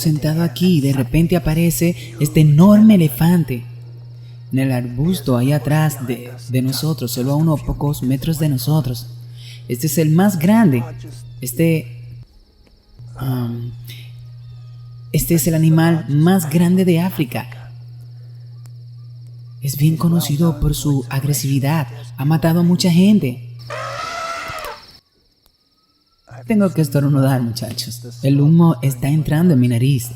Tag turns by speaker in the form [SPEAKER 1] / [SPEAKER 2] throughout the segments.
[SPEAKER 1] sentado aquí y de repente aparece este enorme elefante en el arbusto ahí atrás de nosotros, solo a unos pocos metros de nosotros. Este es el más grande. Este es el animal más grande de África. Es bien conocido por su agresividad. Ha matado a mucha gente. Tengo que estornudar, muchachos. El humo está entrando en mi nariz.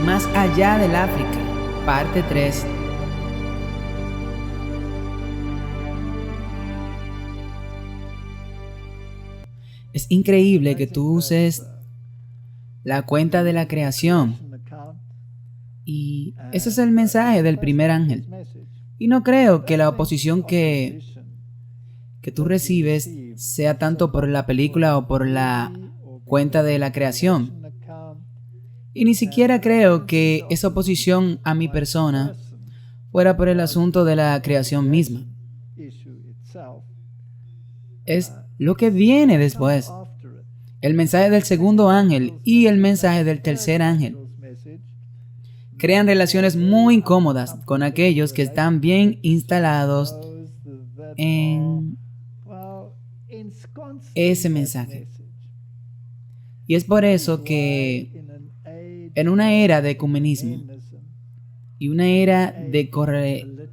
[SPEAKER 1] Más allá del África, parte 3. Es increíble que tú uses la cuenta de la creación. Y ese es el mensaje del primer ángel. Y no creo que la oposición que tú recibes sea tanto por la película o por la cuenta de la creación. Y ni siquiera creo que esa oposición a mi persona fuera por el asunto de la creación misma. Es lo que viene después. El mensaje del segundo ángel y el mensaje del tercer ángel crean relaciones muy incómodas con aquellos que están bien instalados en ese mensaje. Y es por eso que en una era de ecumenismo y una era de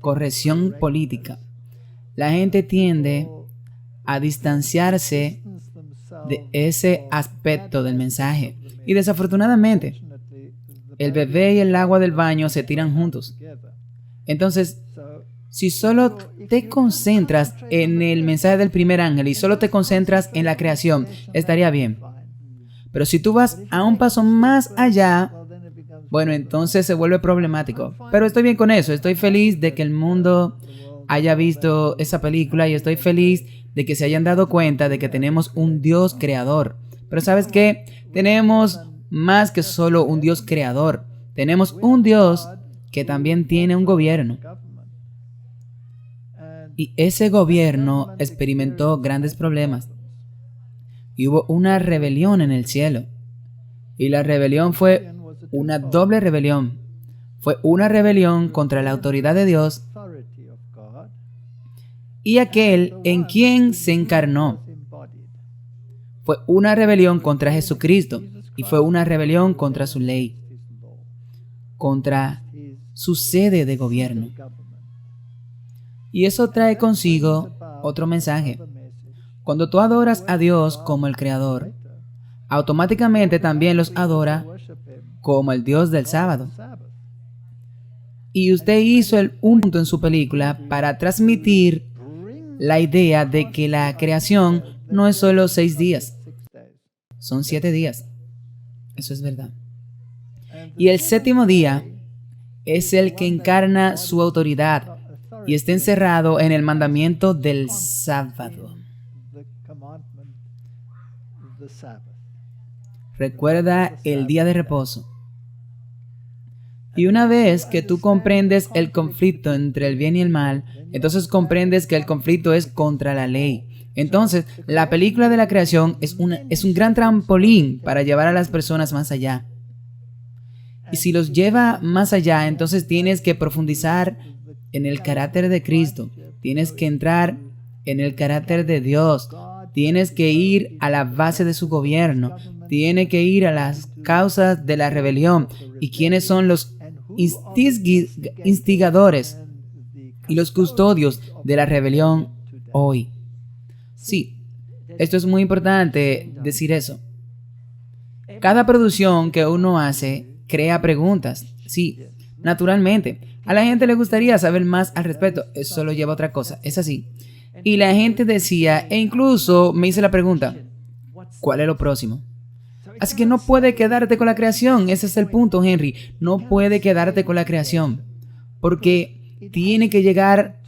[SPEAKER 1] corrección política, la gente tiende a distanciarse de ese aspecto del mensaje. Y desafortunadamente, el bebé y el agua del baño se tiran juntos. Entonces, si solo te concentras en el mensaje del primer ángel y solo te concentras en la creación, estaría bien. Pero si tú vas a un paso más allá, bueno, entonces se vuelve problemático. Pero estoy bien con eso. Estoy feliz de que el mundo haya visto esa película y estoy feliz de que se hayan dado cuenta de que tenemos un Dios creador. Pero ¿sabes qué? Tenemos más que solo un Dios creador. Tenemos un Dios que también tiene un gobierno. Y ese gobierno experimentó grandes problemas. Y hubo una rebelión en el cielo. Y la rebelión fue una doble rebelión. Fue una rebelión contra la autoridad de Dios y aquel en quien se encarnó. Fue una rebelión contra Jesucristo y fue una rebelión contra su ley, contra su sede de gobierno. Y eso trae consigo otro mensaje. Cuando tú adoras a Dios como el Creador, automáticamente también los adora como el Dios del sábado. Y usted hizo un punto en su película para transmitir la idea de que la creación no es solo 6 días, son 7 días. Eso es verdad. Y el séptimo día es el que encarna su autoridad y está encerrado en el mandamiento del sábado. Recuerda el día de reposo. Y una vez que tú comprendes el conflicto entre el bien y el mal, entonces comprendes que el conflicto es contra la ley. Entonces, la película de la creación es un gran trampolín para llevar a las personas más allá. Y si los lleva más allá, entonces tienes que profundizar en el carácter de Cristo. Tienes que entrar en el carácter de Dios. Tienes que ir a la base de su gobierno. Tienes que ir a las causas de la rebelión. ¿Y quiénes son los instigadores y los custodios de la rebelión hoy? Sí, esto es muy importante decir eso. Cada producción que uno hace crea preguntas. Sí, naturalmente. A la gente le gustaría saber más al respecto. Eso lo lleva a otra cosa. Es así. Y la gente decía, e incluso me hice la pregunta, ¿cuál es lo próximo? Así que no puede quedarte con la creación. Ese es el punto, Henry. No puede quedarte con la creación. Porque tiene que llegar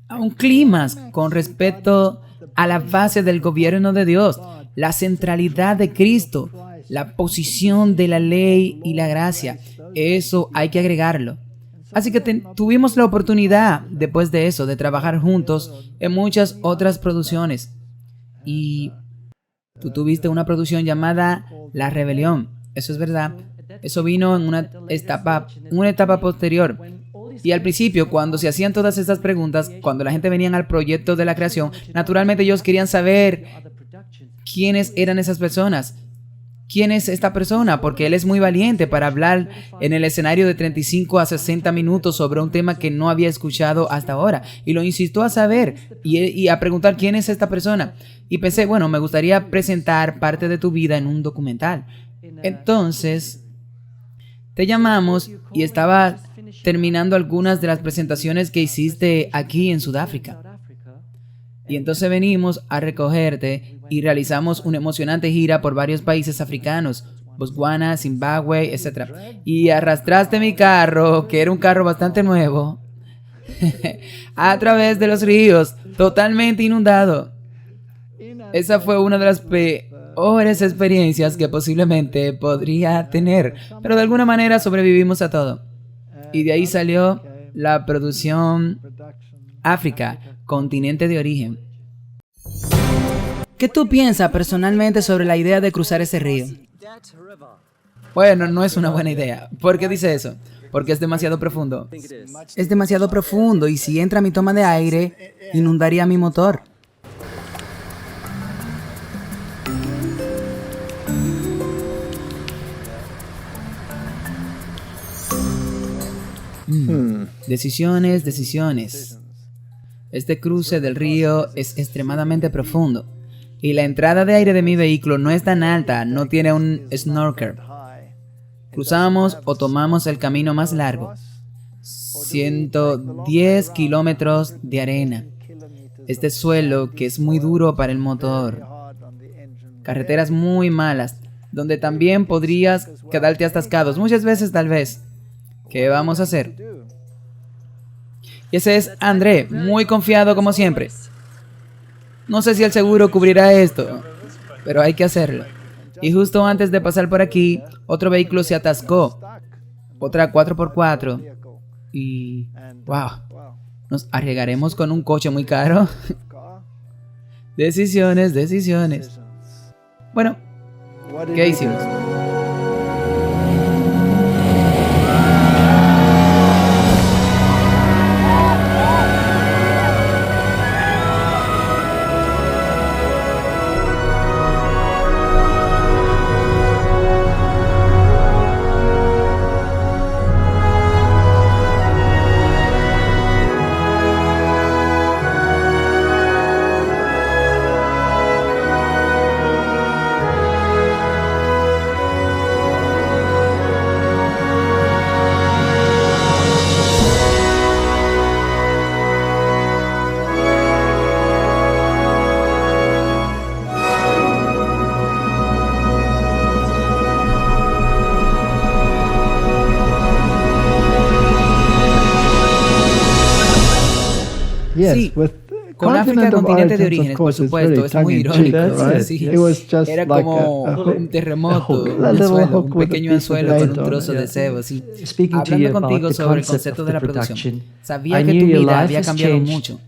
[SPEAKER 1] a un clímax con respecto a la base del gobierno de Dios, la centralidad de Cristo, la posición de la ley y la gracia. Eso hay que agregarlo. Así que tuvimos la oportunidad, después de eso, de trabajar juntos en muchas otras producciones. Y tú tuviste una producción llamada La Rebelión. Eso es verdad. Eso vino en una etapa posterior. Y al principio, cuando se hacían todas estas preguntas, cuando la gente venía al proyecto de la creación, naturalmente ellos querían saber quiénes eran esas personas. ¿Quién es esta persona? Porque él es muy valiente para hablar en el escenario de 35 a 60 minutos sobre un tema que no había escuchado hasta ahora. Y lo insistió a saber y a preguntar quién es esta persona. Y pensé, bueno, me gustaría presentar parte de tu vida en un documental. Entonces, te llamamos y estaba terminando algunas de las presentaciones que hiciste aquí en Sudáfrica. Y entonces venimos a recogerte y realizamos una emocionante gira por varios países africanos, Botswana, Zimbabue, etc. Y arrastraste mi carro, que era un carro bastante nuevo, a través de los ríos, totalmente inundado. Esa fue una de las peores experiencias que posiblemente podría tener, pero de alguna manera sobrevivimos a todo. Y de ahí salió la producción África, continente de origen. ¿Qué tú piensas personalmente sobre la idea de cruzar ese río? Bueno, no es una buena idea. ¿Por qué dice eso? Porque es demasiado profundo. Es demasiado profundo y si entra mi toma de aire, inundaría mi motor. Decisiones. Este cruce del río es extremadamente profundo y la entrada de aire de mi vehículo no es tan alta, no tiene un snorkel. Cruzamos o tomamos el camino más largo, 110 kilómetros de arena. Este suelo que es muy duro para el motor. Carreteras muy malas, donde también podrías quedarte atascados, muchas veces tal vez. ¿Qué vamos a hacer? Y ese es André, muy confiado como siempre. No sé si el seguro cubrirá esto, pero hay que hacerlo. Y justo antes de pasar por aquí, otro vehículo se atascó. Otra 4x4. Y... ¡wow! ¿Nos arriesgaremos con un coche muy caro? Decisiones. Bueno, ¿qué hicimos? Sí, con África, continente de orígenes, por supuesto, es muy irónico. Sí. Era como un terremoto, un pequeño anzuelo con un trozo de cebo. Sí. Hablando contigo sobre el concepto de la producción, sabía que tu vida había cambiado mucho.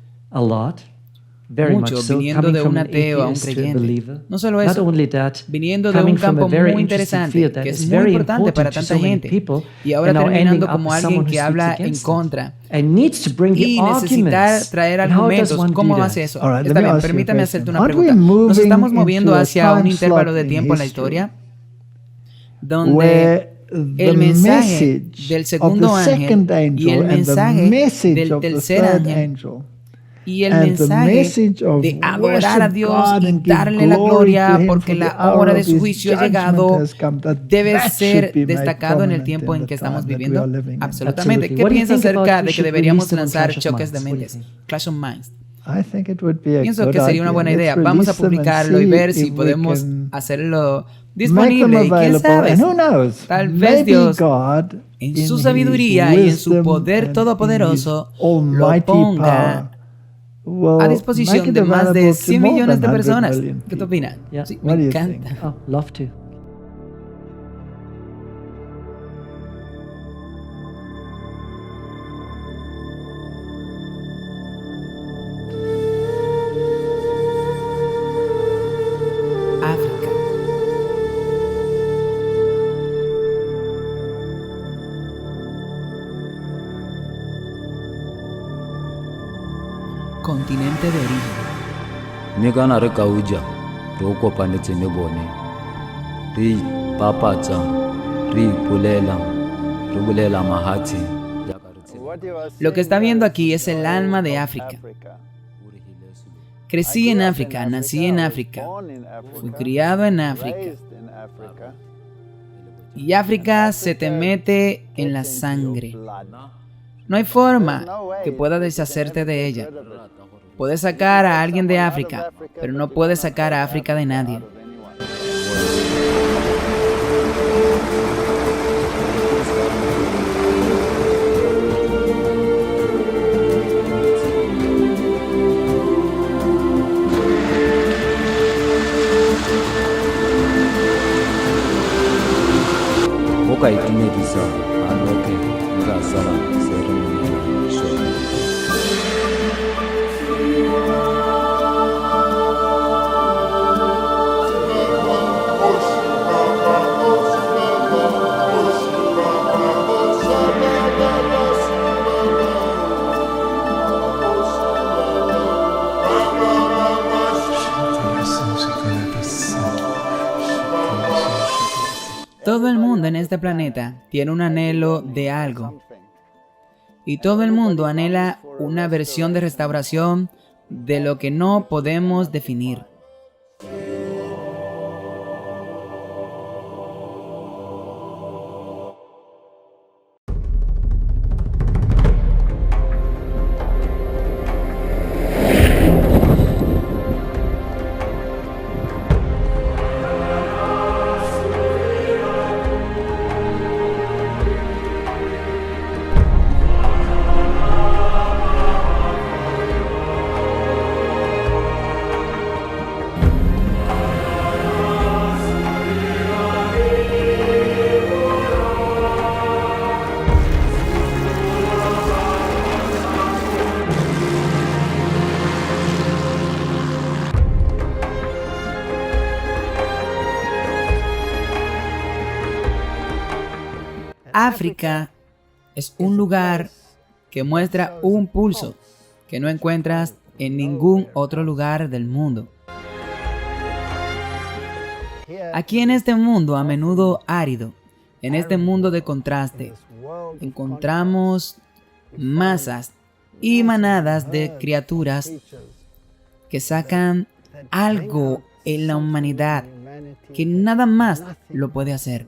[SPEAKER 1] mucho viniendo de un ateo a un creyente. No solo eso, viniendo de un campo muy interesante, que es muy importante para tanta gente, y ahora terminando como alguien que habla en contra y necesitar traer argumentos. ¿Cómo hace eso? Está bien, permítame hacerte una pregunta. ¿Nos estamos moviendo hacia un intervalo de tiempo en la historia donde el mensaje del segundo ángel y el mensaje del tercer ángel y el mensaje de adorar a Dios y darle la gloria porque la hora de su juicio ha llegado debe ser destacado en el tiempo en que estamos viviendo? Absolutamente. ¿Qué piensas acerca de que deberíamos lanzar choques de mentes? Clash of Minds. Pienso que sería una buena idea. Vamos a publicarlo y ver si podemos hacerlo disponible. Y quién sabe, tal vez Dios, en su sabiduría y en su poder todopoderoso, lo ponga a disposición de más de 100 millones de personas. ¿Qué te opinas? Sí, me encanta. África. Continente de origen.
[SPEAKER 2] Migana re kauja ro ko panetse ne bone ri papatsa ri bulela mahati.
[SPEAKER 1] Lo que está viendo aquí es el alma de África. Crecí en África, nací en África, fui criado en África. Y África se te mete en la sangre. No hay forma que puedas deshacerte de ella. Puedes sacar a alguien de África, pero no puedes sacar a África de nadie.
[SPEAKER 2] Boca y tiene visa, aloque, rasara, ceremonial, show.
[SPEAKER 1] Todo el mundo en este planeta tiene un anhelo de algo. Y todo el mundo anhela una versión de restauración de lo que no podemos definir. África es un lugar que muestra un pulso que no encuentras en ningún otro lugar del mundo. Aquí en este mundo a menudo árido, en este mundo de contraste, encontramos masas y manadas de criaturas que sacan algo en la humanidad que nada más lo puede hacer.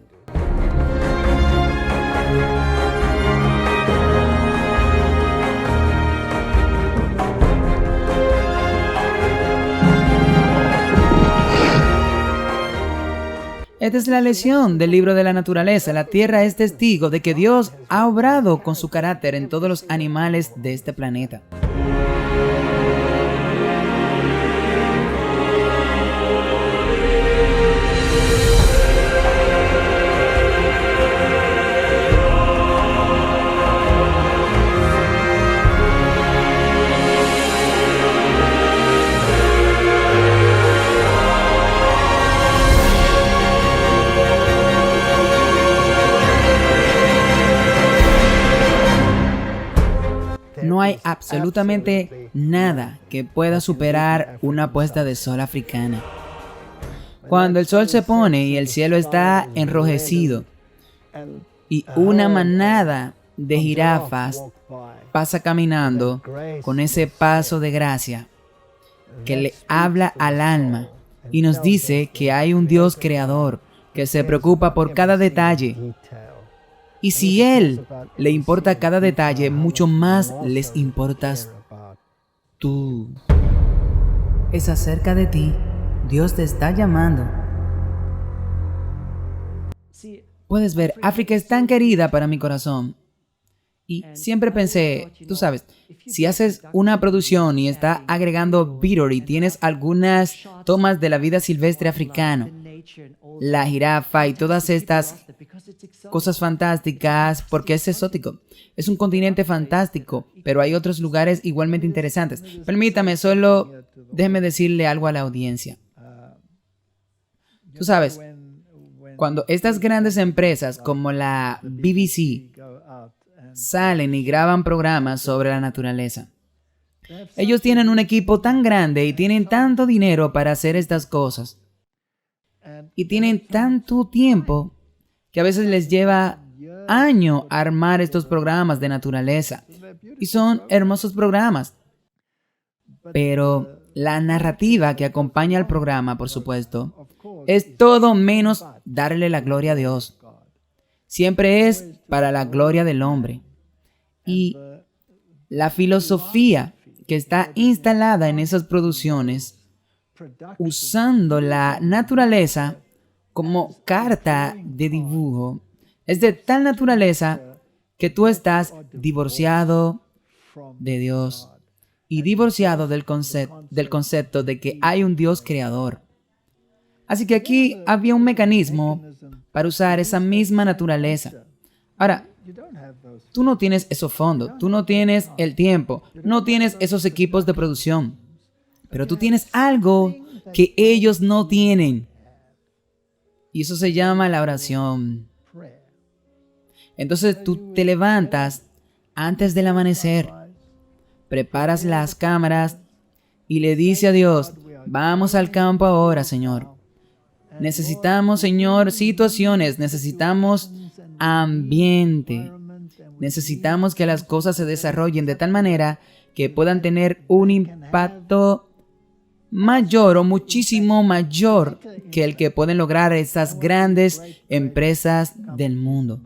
[SPEAKER 1] Esta es la lección del libro de la naturaleza. La tierra es testigo de que Dios ha obrado con su carácter en todos los animales de este planeta. no hay absolutamente nada que pueda superar una puesta de sol africana. Cuando el sol se pone y el cielo está enrojecido y una manada de jirafas pasa caminando con ese paso de gracia que le habla al alma y nos dice que hay un Dios creador que se preocupa por cada detalle. Y si Él le importa cada detalle, mucho más les importas tú. Es acerca de ti. Dios te está llamando. Puedes ver, África es tan querida para mi corazón. Y siempre pensé, tú sabes, si haces una producción y está agregando vídeo y tienes algunas tomas de la vida silvestre africana, la jirafa y todas estas cosas fantásticas, porque es exótico. Es un continente fantástico, pero hay otros lugares igualmente interesantes. Permítame, déjeme decirle algo a la audiencia. Tú sabes, cuando estas grandes empresas como la BBC salen y graban programas sobre la naturaleza, ellos tienen un equipo tan grande y tienen tanto dinero para hacer estas cosas. Y tienen tanto tiempo que a veces les lleva años armar estos programas de naturaleza. Y son hermosos programas. Pero la narrativa que acompaña al programa, por supuesto, es todo menos darle la gloria a Dios. Siempre es para la gloria del hombre. Y la filosofía que está instalada en esas producciones, usando la naturaleza como carta de dibujo, es de tal naturaleza que tú estás divorciado de Dios y divorciado del concepto de que hay un Dios creador. Así que aquí había un mecanismo para usar esa misma naturaleza. Ahora, tú no tienes esos fondos, tú no tienes el tiempo, no tienes esos equipos de producción, pero tú tienes algo que ellos no tienen. Y eso se llama la oración. Entonces tú te levantas antes del amanecer, preparas las cámaras y le dices a Dios, vamos al campo ahora, Señor. Necesitamos, Señor, situaciones, necesitamos ambiente. Necesitamos que las cosas se desarrollen de tal manera que puedan tener un impacto mayor o muchísimo mayor que el que pueden lograr estas grandes empresas del mundo.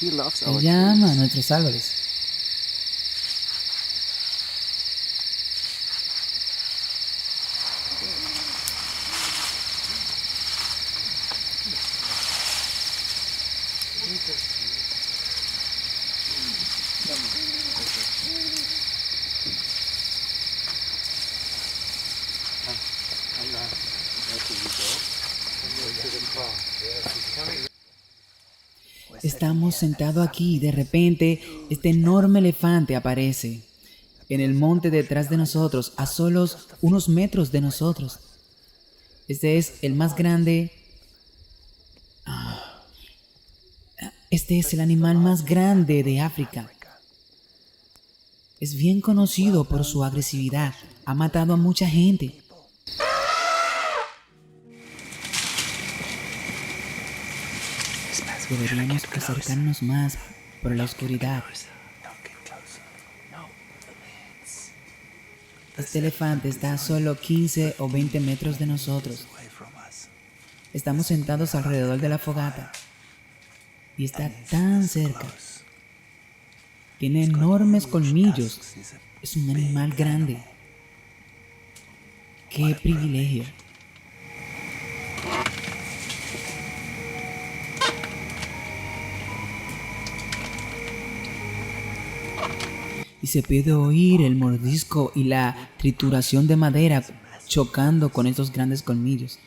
[SPEAKER 1] Él ama a nuestros árboles. Estamos sentados aquí y de repente este enorme elefante aparece en el monte detrás de nosotros, a solos unos metros de nosotros. Este es el más grande. Este es el animal más grande de África. Es bien conocido por su agresividad. Ha matado a mucha gente. Deberíamos acercarnos más por la oscuridad. Este elefante está a solo 15 o 20 metros de nosotros. Estamos sentados alrededor de la fogata y está tan cerca. Tiene enormes colmillos. Es un animal grande. ¡Qué privilegio! Y se puede oír el mordisco y la trituración de madera chocando con estos grandes colmillos.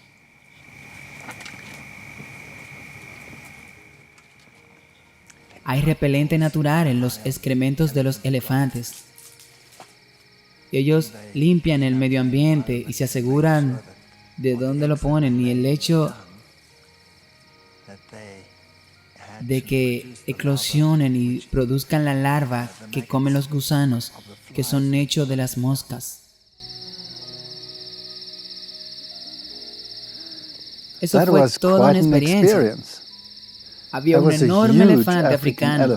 [SPEAKER 1] Hay repelente natural en los excrementos de los elefantes. Ellos limpian el medio ambiente y se aseguran de dónde lo ponen, y el hecho de que eclosionen y produzcan la larva que comen los gusanos, que son hechos de las moscas. Eso fue toda una experiencia. Había un enorme elefante africano,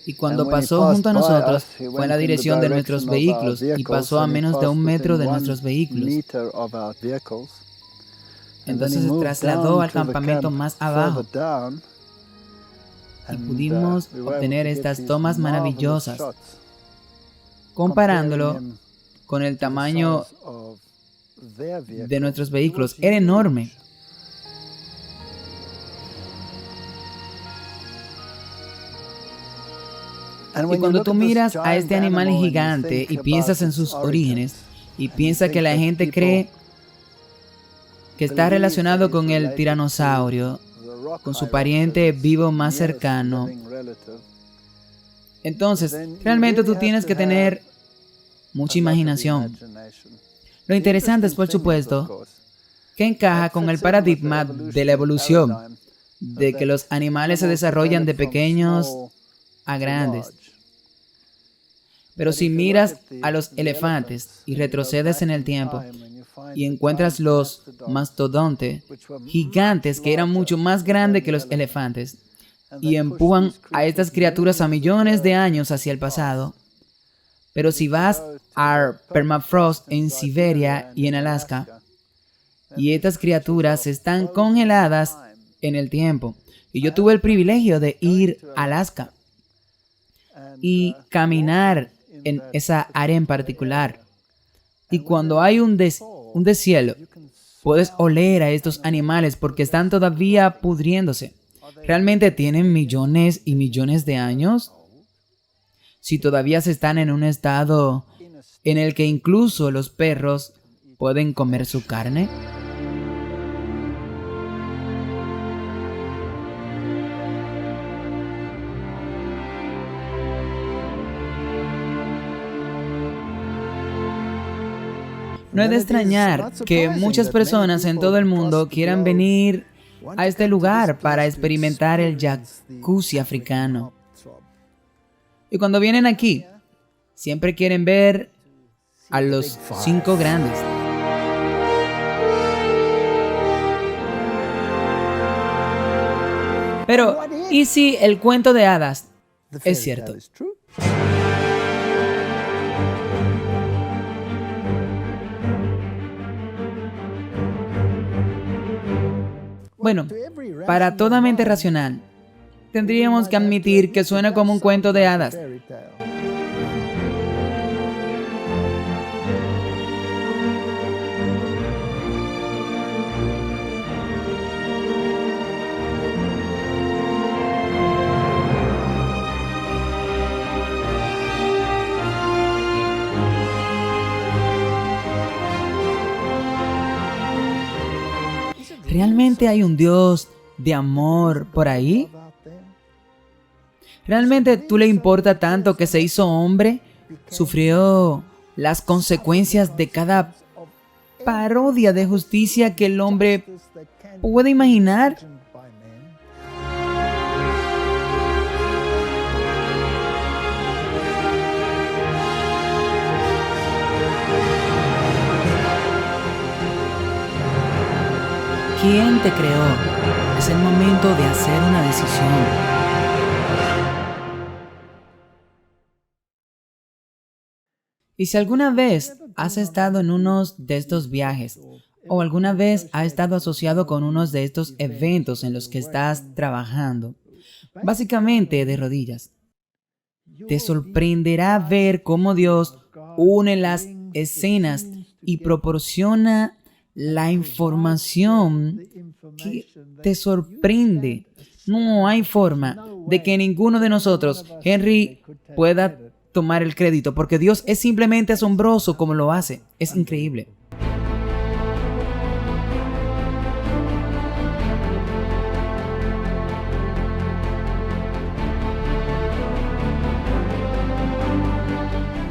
[SPEAKER 1] y cuando pasó junto a nosotros fue en la dirección de nuestros vehículos y pasó a menos de 1 metro de nuestros vehículos. Entonces se trasladó al campamento más abajo y pudimos obtener estas tomas maravillosas, comparándolo con el tamaño de nuestros vehículos. Era enorme. Y cuando tú miras a este animal gigante y piensas en sus orígenes, y piensas que la gente cree que está relacionado con el tiranosaurio, con su pariente vivo más cercano, entonces realmente tú tienes que tener mucha imaginación. Lo interesante es, por supuesto, que encaja con el paradigma de la evolución, de que los animales se desarrollan de pequeños a grandes. Pero si miras a los elefantes y retrocedes en el tiempo y encuentras los mastodontes, gigantes que eran mucho más grandes que los elefantes, y empujan a estas criaturas a millones de años hacia el pasado. Pero si vas al permafrost en Siberia y en Alaska, y estas criaturas están congeladas en el tiempo, y yo tuve el privilegio de ir a Alaska y caminar en esa área en particular. Y cuando hay un deshielo, puedes oler a estos animales porque están todavía pudriéndose. ¿Realmente tienen millones y millones de años? Si todavía se están en un estado en el que incluso los perros pueden comer su carne. No es de extrañar que muchas personas en todo el mundo quieran venir a este lugar para experimentar el jacuzzi africano. Y cuando vienen aquí, siempre quieren ver a los 5 grandes. Pero, ¿y si el cuento de hadas es cierto? Bueno, para toda mente racional, tendríamos que admitir que suena como un cuento de hadas. ¿Realmente hay un Dios de amor por ahí? ¿Realmente tú le importa tanto que se hizo hombre? Sufrió las consecuencias de cada parodia de justicia que el hombre puede imaginar. ¿Quién te creó? Es el momento de hacer una decisión. Y si alguna vez has estado en uno de estos viajes o alguna vez has estado asociado con uno de estos eventos en los que estás trabajando, básicamente de rodillas, te sorprenderá ver cómo Dios une las escenas y proporciona la información que te sorprende. No hay forma de que ninguno de nosotros, Henry, pueda tomar el crédito, porque Dios es simplemente asombroso como lo hace. Es increíble.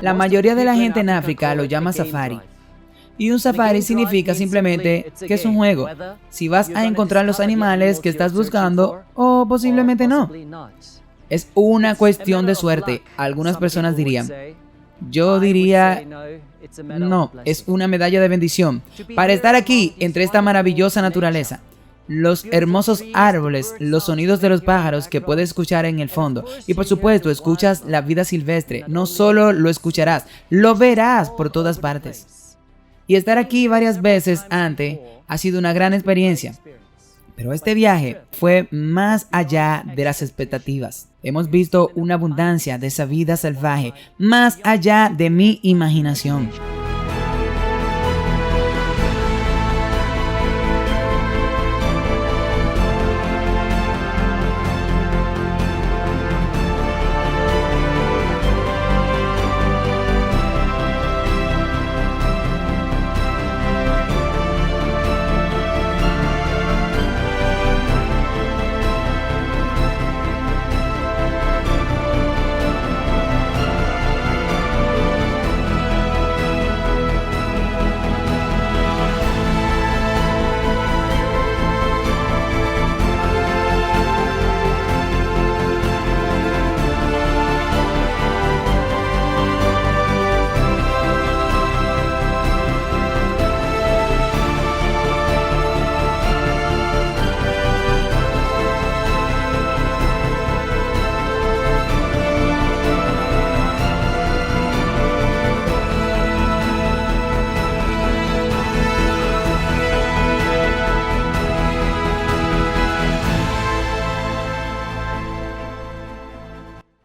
[SPEAKER 1] La mayoría de la gente en África lo llama safari. Y un safari significa simplemente que es un juego. Si vas a encontrar los animales que estás buscando o posiblemente no. Es una cuestión de suerte. Algunas personas dirían. Yo diría, no, es una medalla de bendición. Para estar aquí, entre esta maravillosa naturaleza. Los hermosos árboles, los sonidos de los pájaros que puedes escuchar en el fondo. Y por supuesto, escuchas la vida silvestre. No solo lo escucharás, lo verás por todas partes. Y estar aquí varias veces antes ha sido una gran experiencia. Pero este viaje fue más allá de las expectativas. Hemos visto una abundancia de esa vida salvaje, más allá de mi imaginación.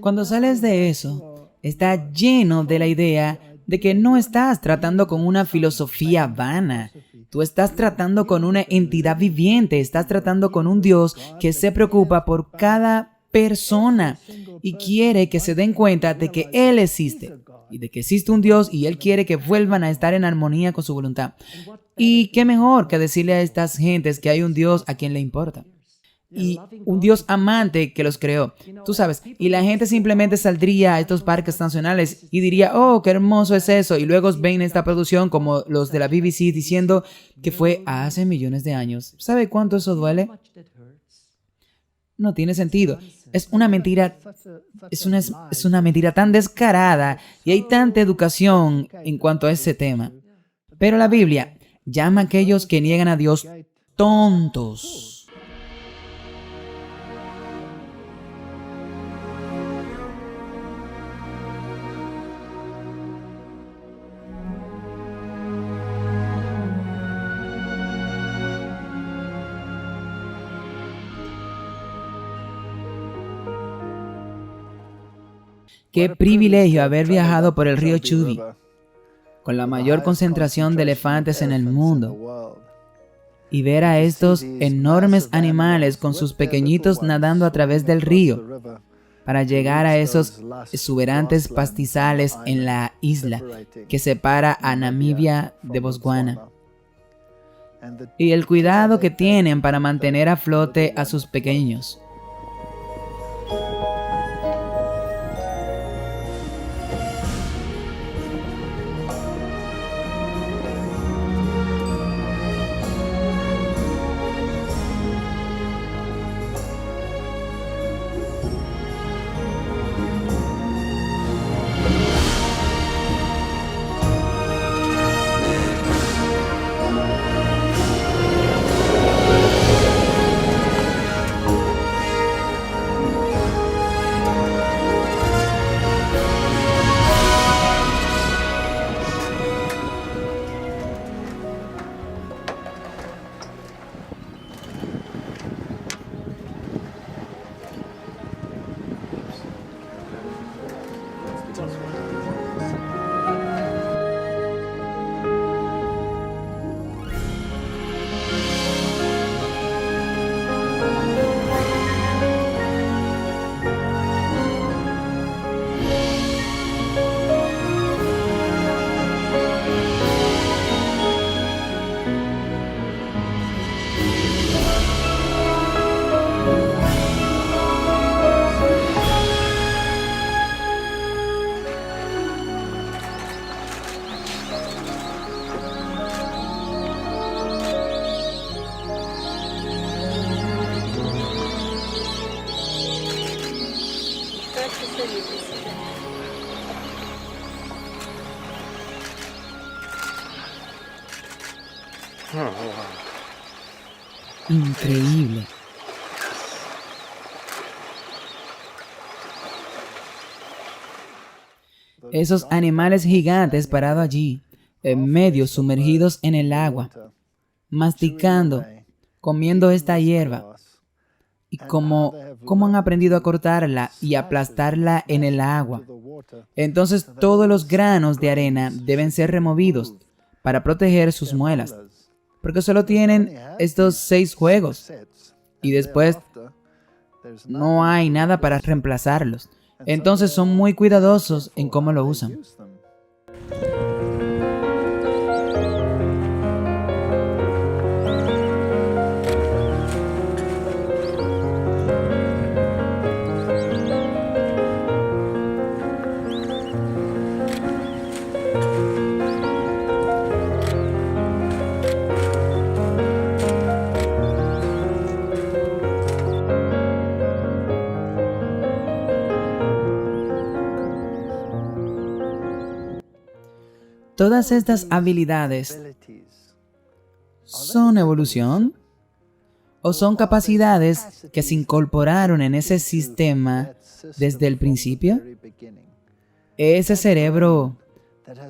[SPEAKER 1] Cuando sales de eso, está lleno de la idea de que no estás tratando con una filosofía vana. Tú estás tratando con una entidad viviente, estás tratando con un Dios que se preocupa por cada persona y quiere que se den cuenta de que Él existe y de que existe un Dios y Él quiere que vuelvan a estar en armonía con su voluntad. Y qué mejor que decirle a estas gentes que hay un Dios a quien le importa. Y un Dios amante que los creó, tú sabes, y la gente simplemente saldría a estos parques nacionales y diría, oh, qué hermoso es eso, y luego ven esta producción como los de la BBC diciendo que fue hace millones de años. ¿Sabe cuánto eso duele? No tiene sentido. Es una mentira, es una mentira tan descarada y hay tanta educación en cuanto a ese tema. Pero la Biblia llama a aquellos que niegan a Dios tontos. Qué privilegio haber viajado por el río Chubby, con la mayor concentración de elefantes en el mundo, y ver a estos enormes animales con sus pequeñitos nadando a través del río, para llegar a esos exuberantes pastizales en la isla que separa a Namibia de Botswana. Y el cuidado que tienen para mantener a flote a sus pequeños. Increíble. Esos animales gigantes parados allí, en medio, sumergidos en el agua, masticando, comiendo esta hierba. Y cómo han aprendido a cortarla y aplastarla en el agua. Entonces todos los granos de arena deben ser removidos para proteger sus muelas, porque solo tienen estos 6 juegos y después no hay nada para reemplazarlos. Entonces son muy cuidadosos en cómo lo usan. Todas estas habilidades ¿son evolución? ¿O son capacidades que se incorporaron en ese sistema desde el principio? ¿Ese cerebro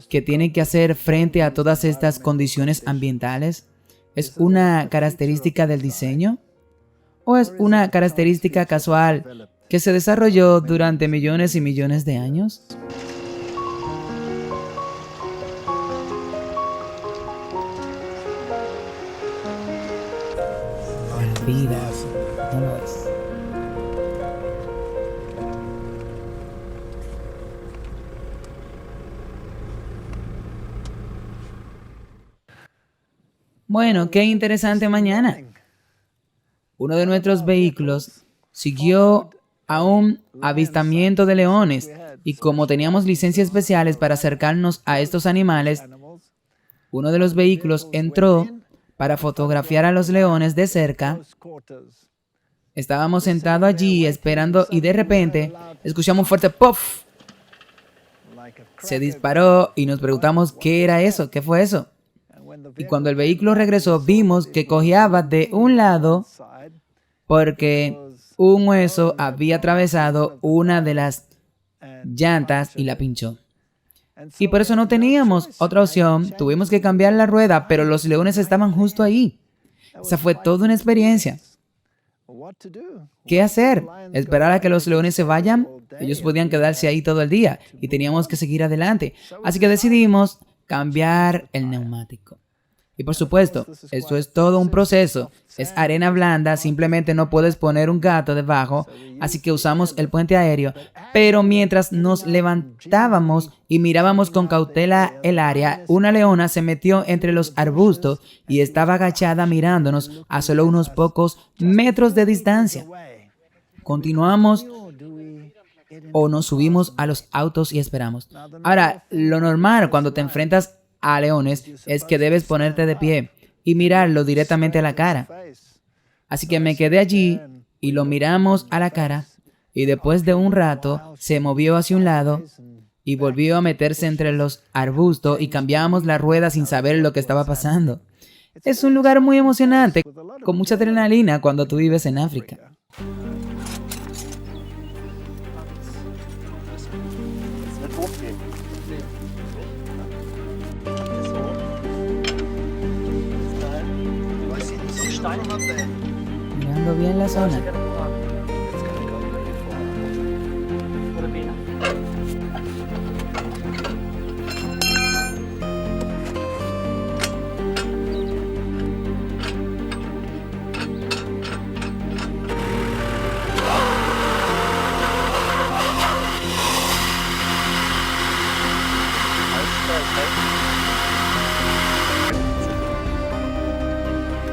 [SPEAKER 1] que tiene que hacer frente a todas estas condiciones ambientales es una característica del diseño? ¿O es una característica casual que se desarrolló durante millones y millones de años? Vida, no lo es. Bueno, qué interesante mañana. Uno de nuestros vehículos siguió a un avistamiento de leones y como teníamos licencias especiales para acercarnos a estos animales, uno de los vehículos entró para fotografiar a los leones de cerca. Estábamos sentados allí esperando y de repente escuchamos un fuerte ¡puff! Se disparó y nos preguntamos qué era eso, qué fue eso. Y cuando el vehículo regresó vimos que cojeaba de un lado porque un hueso había atravesado una de las llantas y la pinchó. Y por eso no teníamos otra opción, tuvimos que cambiar la rueda, pero los leones estaban justo ahí. Esa fue toda una experiencia. ¿Qué hacer? ¿Esperar a que los leones se vayan? Ellos podían quedarse ahí todo el día y teníamos que seguir adelante. Así que decidimos cambiar el neumático. Y por supuesto, esto es todo un proceso. Es arena blanda, simplemente no puedes poner un gato debajo, así que usamos el puente aéreo. Pero mientras nos levantábamos y mirábamos con cautela el área, una leona se metió entre los arbustos y estaba agachada mirándonos a solo unos pocos metros de distancia. Continuamos o nos subimos a los autos y esperamos. Ahora, lo normal cuando te enfrentas a leones es que debes ponerte de pie y mirarlo directamente a la cara. Así que me quedé allí y lo miramos a la cara y después de un rato se movió hacia un lado y volvió a meterse entre los arbustos y cambiamos la rueda sin saber lo que estaba pasando. Es un lugar muy emocionante, con mucha adrenalina cuando tú vives en África. Mirando bien la zona.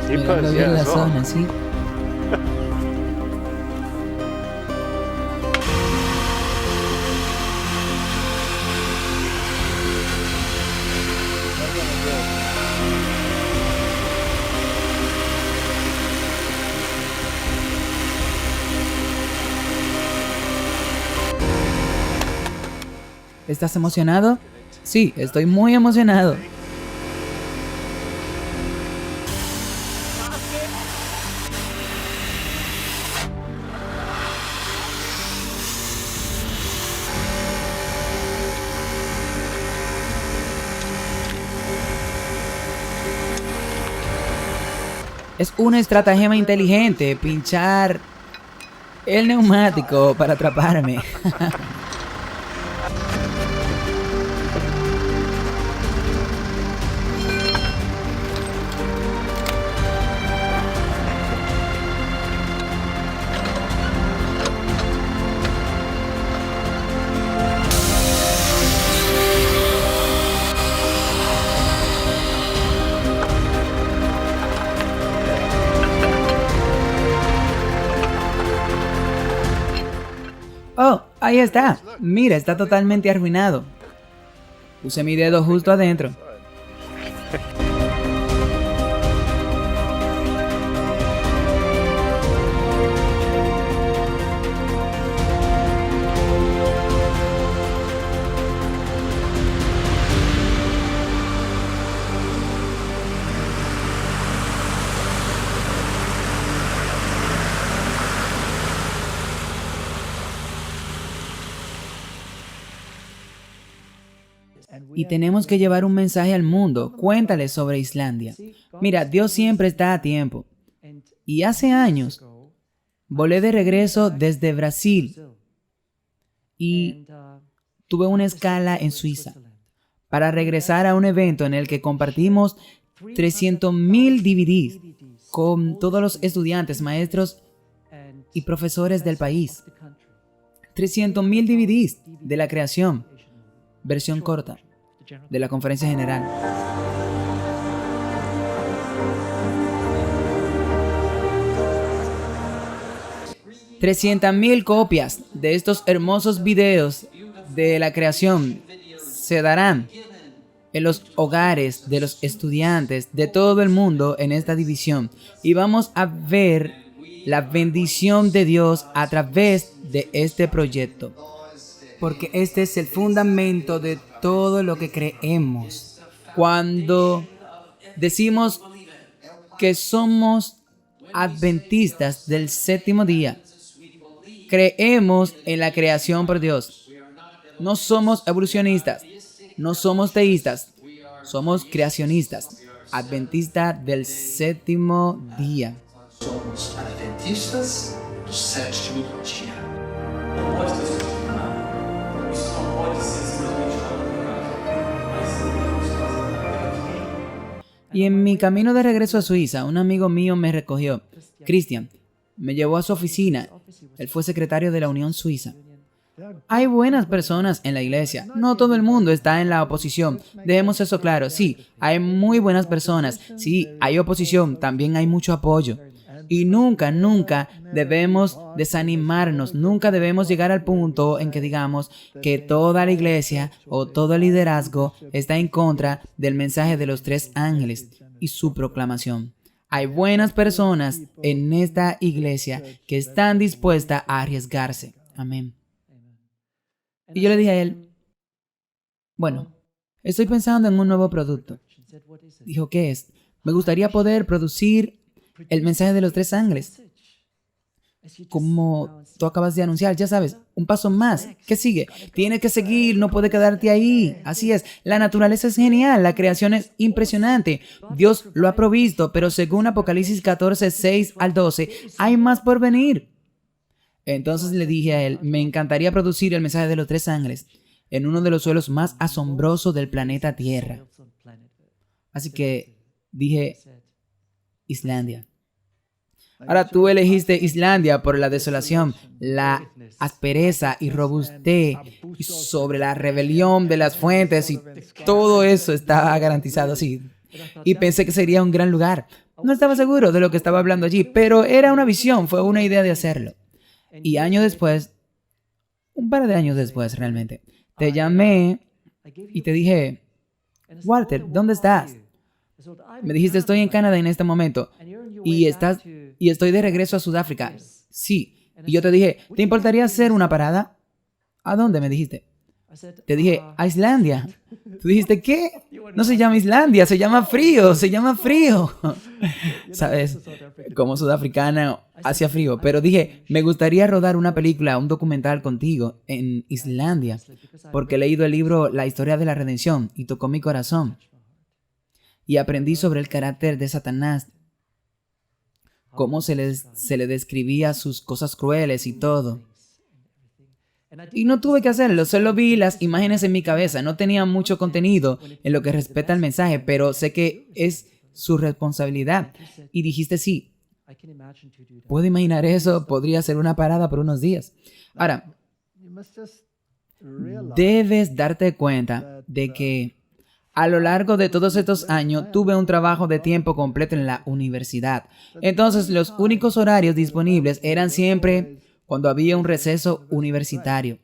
[SPEAKER 1] Mirando bien la zona, sí. ¿Estás emocionado? Sí, estoy muy emocionado. Es una estratagema inteligente pinchar el neumático para atraparme. Oh, ahí está. Mira, está totalmente arruinado. Puse mi dedo justo adentro. Y tenemos que llevar un mensaje al mundo. Cuéntale sobre Islandia. Mira, Dios siempre está a tiempo. Y hace años volé de regreso desde Brasil y tuve una escala en Suiza para regresar a un evento en el que compartimos 300,000 DVDs con todos los estudiantes, maestros y profesores del país. 300,000 DVDs de la creación, versión corta, de la conferencia general. $300,000 copias de estos hermosos videos de la creación se darán en los hogares de los estudiantes de todo el mundo en esta división. Y vamos a ver la bendición de Dios a través de este proyecto. Porque este es el fundamento de todo lo que creemos. Cuando decimos que somos adventistas del séptimo día, creemos en la creación por Dios. No somos evolucionistas, no somos teístas, somos creacionistas, adventistas del séptimo día.
[SPEAKER 3] Somos adventistas do sétimo dia.
[SPEAKER 1] Y en mi camino de regreso a Suiza, un amigo mío me recogió. Cristian me llevó a su oficina. Él fue secretario de la Unión Suiza. Hay buenas personas en la iglesia. No todo el mundo está en la oposición. Dejemos eso claro. Sí, hay muy buenas personas. Sí, hay oposición. También hay mucho apoyo. Y nunca debemos desanimarnos. Nunca debemos llegar al punto en que digamos que toda la iglesia o todo el liderazgo está en contra del mensaje de los 3 ángeles y su proclamación. Hay buenas personas en esta iglesia que están dispuestas a arriesgarse. Amén. Y yo le dije a él, bueno, estoy pensando en un nuevo producto. Dijo, ¿qué es? Me gustaría poder producir el mensaje de los 3 ángeles. Como tú acabas de anunciar, ya sabes, un paso más. ¿Qué sigue? Tienes que seguir, no puedes quedarte ahí. Así es, la naturaleza es genial, la creación es impresionante. Dios lo ha provisto, pero según Apocalipsis 14, 6 al 12, hay más por venir. Entonces le dije a él, me encantaría producir el mensaje de los 3 ángeles en uno de los suelos más asombrosos del planeta Tierra. Así que dije, Islandia. Ahora tú elegiste Islandia por la desolación, la aspereza y robustez, y sobre la rebelión de las fuentes, y todo eso estaba garantizado así. Y pensé que sería un gran lugar. No estaba seguro de lo que estaba hablando allí, pero era una visión, fue una idea de hacerlo. Y años después, un par de años después realmente, te llamé y te dije, Walter, ¿dónde estás? Me dijiste, estoy en Canadá en este momento y estoy de regreso a Sudáfrica. Sí. Y yo te dije, ¿te importaría hacer una parada? ¿A dónde? Me dijiste. Te dije, a Islandia. Tú dijiste, ¿qué? No se llama Islandia, se llama frío. ¿Sabes? Como sudafricana hacía frío. Pero dije, me gustaría rodar una película, un documental contigo en Islandia. Porque he leído el libro La historia de la redención y tocó mi corazón. Y aprendí sobre el carácter de Satanás. cómo se le describía sus cosas crueles y todo. Y no tuve que hacerlo, solo vi las imágenes en mi cabeza. No tenía mucho contenido en lo que respecta al mensaje, pero sé que es su responsabilidad. Y dijiste sí. Puedo imaginar eso, podría ser una parada por unos días. Ahora, debes darte cuenta de que a lo largo de todos estos años tuve un trabajo de tiempo completo en la universidad. Entonces, los únicos horarios disponibles eran siempre cuando había un receso universitario.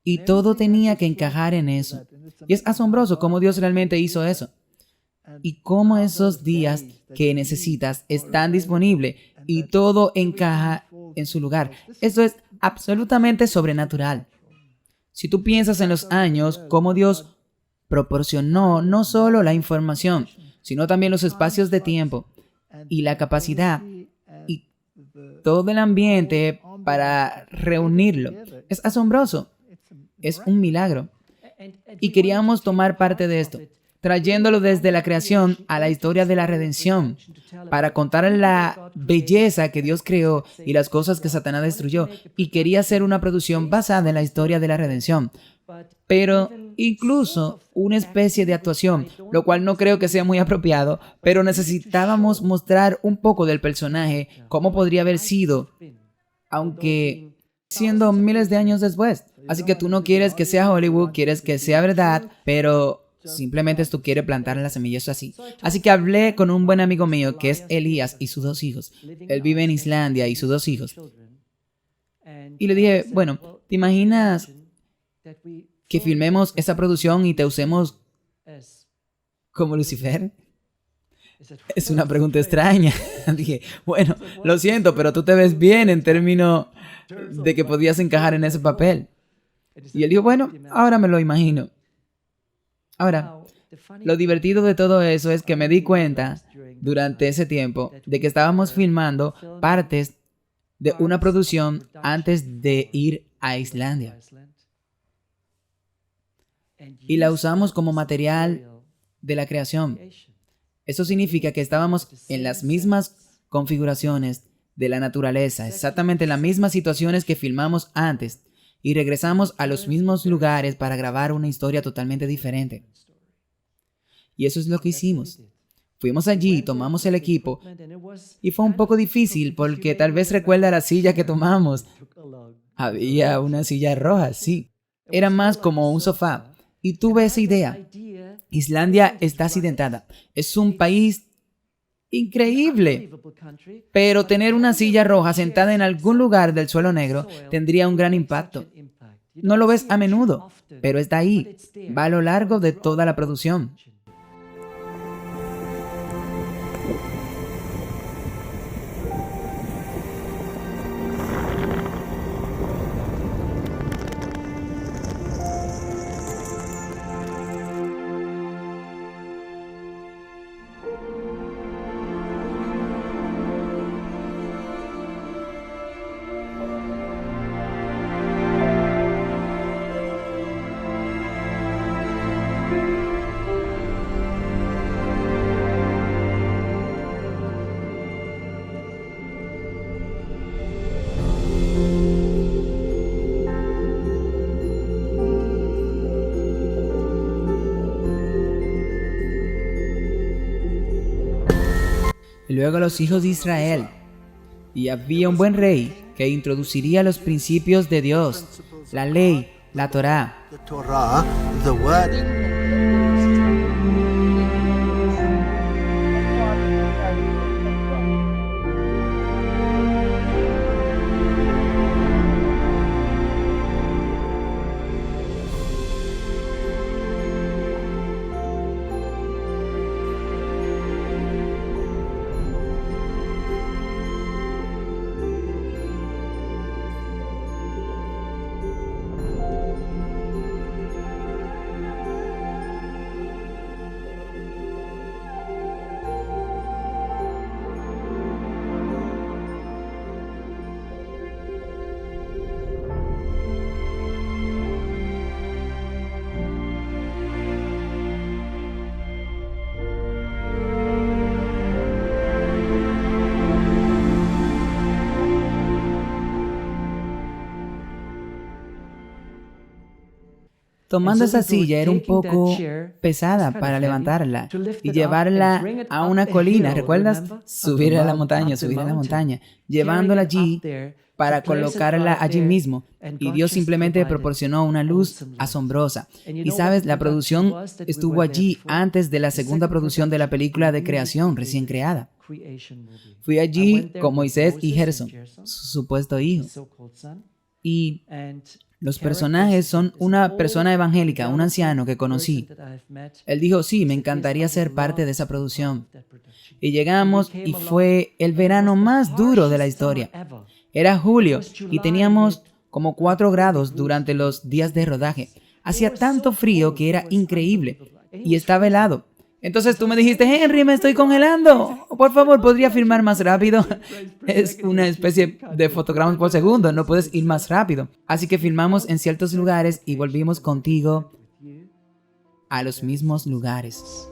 [SPEAKER 1] Y todo tenía que encajar en eso. Y es asombroso cómo Dios realmente hizo eso. Y cómo esos días que necesitas están disponibles y todo encaja en su lugar. Eso es absolutamente sobrenatural. Si tú piensas en los años, cómo Dios proporcionó no solo la información, sino también los espacios de tiempo y la capacidad y todo el ambiente para reunirlo. Es asombroso. Es un milagro. Y queríamos tomar parte de esto, trayéndolo desde la creación a la historia de la redención, para contar la belleza que Dios creó y las cosas que Satanás destruyó. Y quería hacer una producción basada en la historia de la redención, pero incluso una especie de actuación, lo cual no creo que sea muy apropiado, pero necesitábamos mostrar un poco del personaje, cómo podría haber sido, aunque siendo miles de años después. Así que tú no quieres que sea Hollywood, quieres que sea verdad, pero simplemente tú quieres plantar la semilla, eso así. Así que hablé con un buen amigo mío que es Elías y sus 2 hijos. Él vive en Islandia y sus 2 hijos. Y le dije, bueno, ¿te imaginas que filmemos esa producción y te usemos como Lucifer? Es una pregunta extraña. Dije, bueno, lo siento, pero tú te ves bien en términos de que podías encajar en ese papel. Y él dijo, bueno, ahora me lo imagino. Ahora, lo divertido de todo eso es que me di cuenta durante ese tiempo de que estábamos filmando partes de una producción antes de ir a Islandia. Y la usamos como material de la creación. Eso significa que estábamos en las mismas configuraciones de la naturaleza, exactamente las mismas situaciones que filmamos antes, y regresamos a los mismos lugares para grabar una historia totalmente diferente. Y eso es lo que hicimos. Fuimos allí, tomamos el equipo, y fue un poco difícil porque tal vez recuerda la silla que tomamos. Había una silla roja, sí. Era más como un sofá. Y tuve esa idea. Islandia está accidentada. Es un país increíble. Pero tener una silla roja sentada en algún lugar del suelo negro tendría un gran impacto. No lo ves a menudo, pero está ahí. Va a lo largo de toda la producción. Y luego los hijos de Israel. Y había un buen rey que introduciría los principios de Dios, la ley, la Torá.
[SPEAKER 4] The Torah, the word.
[SPEAKER 1] tomando esa silla era un poco pesada para levantarla y llevarla a una colina, ¿recuerdas? Subir a la montaña, llevándola allí para colocarla allí mismo. Y Dios simplemente proporcionó una luz asombrosa. Y sabes, la producción estuvo allí antes de la segunda producción de la película de creación recién creada. Fui allí con Moisés y Gerson, su supuesto hijo. Y los personajes son una persona evangélica, un anciano que conocí. Él dijo, sí, me encantaría ser parte de esa producción. Y llegamos y fue el verano más duro de la historia. Era julio y teníamos como 4 grados durante los días de rodaje. Hacía tanto frío que era increíble y estaba helado. Entonces tú me dijiste, Henry, me estoy congelando. Por favor, ¿podría filmar más rápido? Es una especie de fotogramas por segundo, no puedes ir más rápido. Así que filmamos en ciertos lugares y volvimos contigo a los mismos lugares.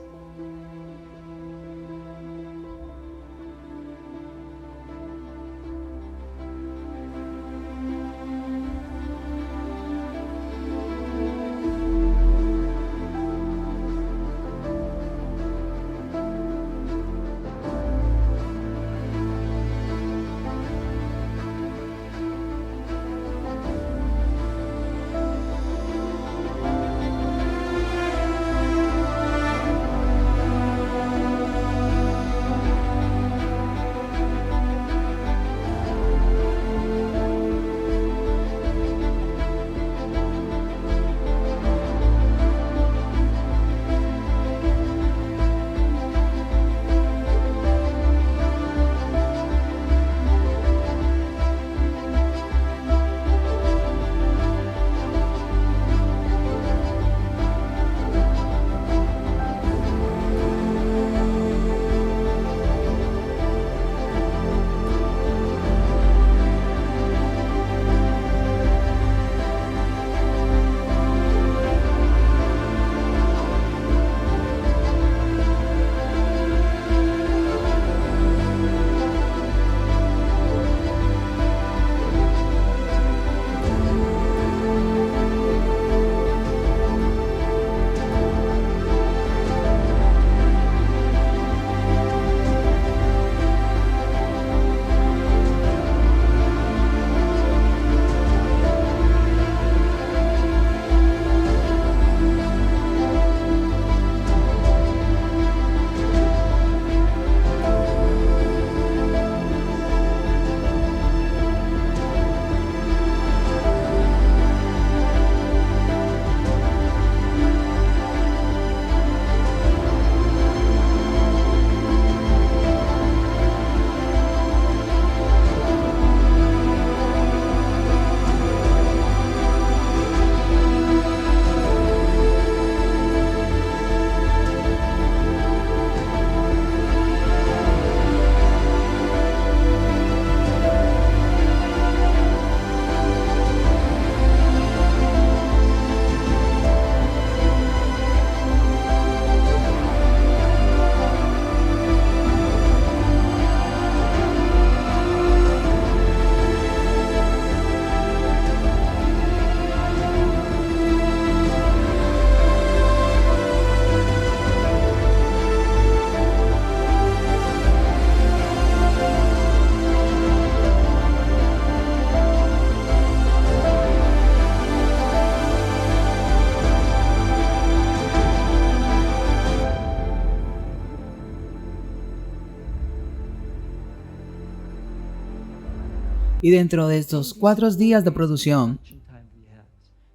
[SPEAKER 1] Y dentro de estos 4 días de producción,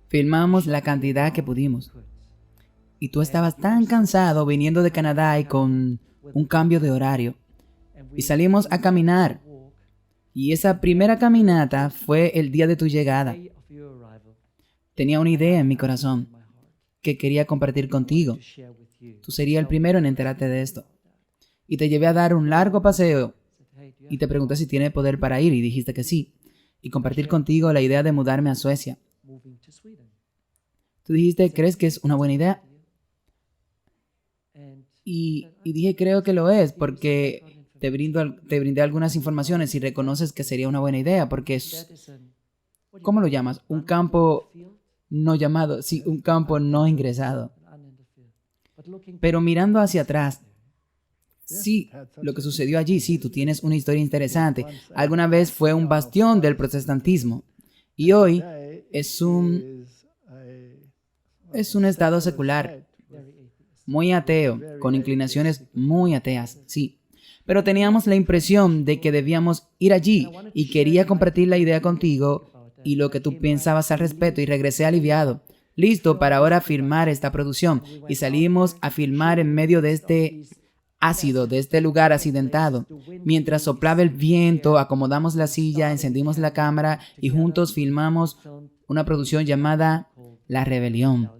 [SPEAKER 1] filmamos la cantidad que pudimos. Y tú estabas tan cansado viniendo de Canadá y con un cambio de horario. Y salimos a caminar. Y esa primera caminata fue el día de tu llegada. Tenía una idea en mi corazón que quería compartir contigo. Tú serías el primero en enterarte de esto. Y te llevé a dar un largo paseo. Y te pregunté si tiene poder para ir y dijiste que sí. Y compartir contigo la idea de mudarme a Suecia. Tú dijiste, ¿crees que es una buena idea? Y dije, creo que lo es, porque te brindé algunas informaciones y reconoces que sería una buena idea, porque es, ¿cómo lo llamas? Un campo no llamado, sí, un campo no ingresado. Pero mirando hacia atrás, sí, lo que sucedió allí, sí, tú tienes una historia interesante. Alguna vez fue un bastión del protestantismo y hoy es un estado secular, muy ateo, con inclinaciones muy ateas, sí. Pero teníamos la impresión de que debíamos ir allí y quería compartir la idea contigo y lo que tú pensabas al respecto y regresé aliviado, listo para ahora filmar esta producción. Y salimos a filmar en medio de este ácido, de este lugar accidentado. Mientras soplaba el viento, acomodamos la silla, encendimos la cámara y juntos filmamos una producción llamada La Rebelión.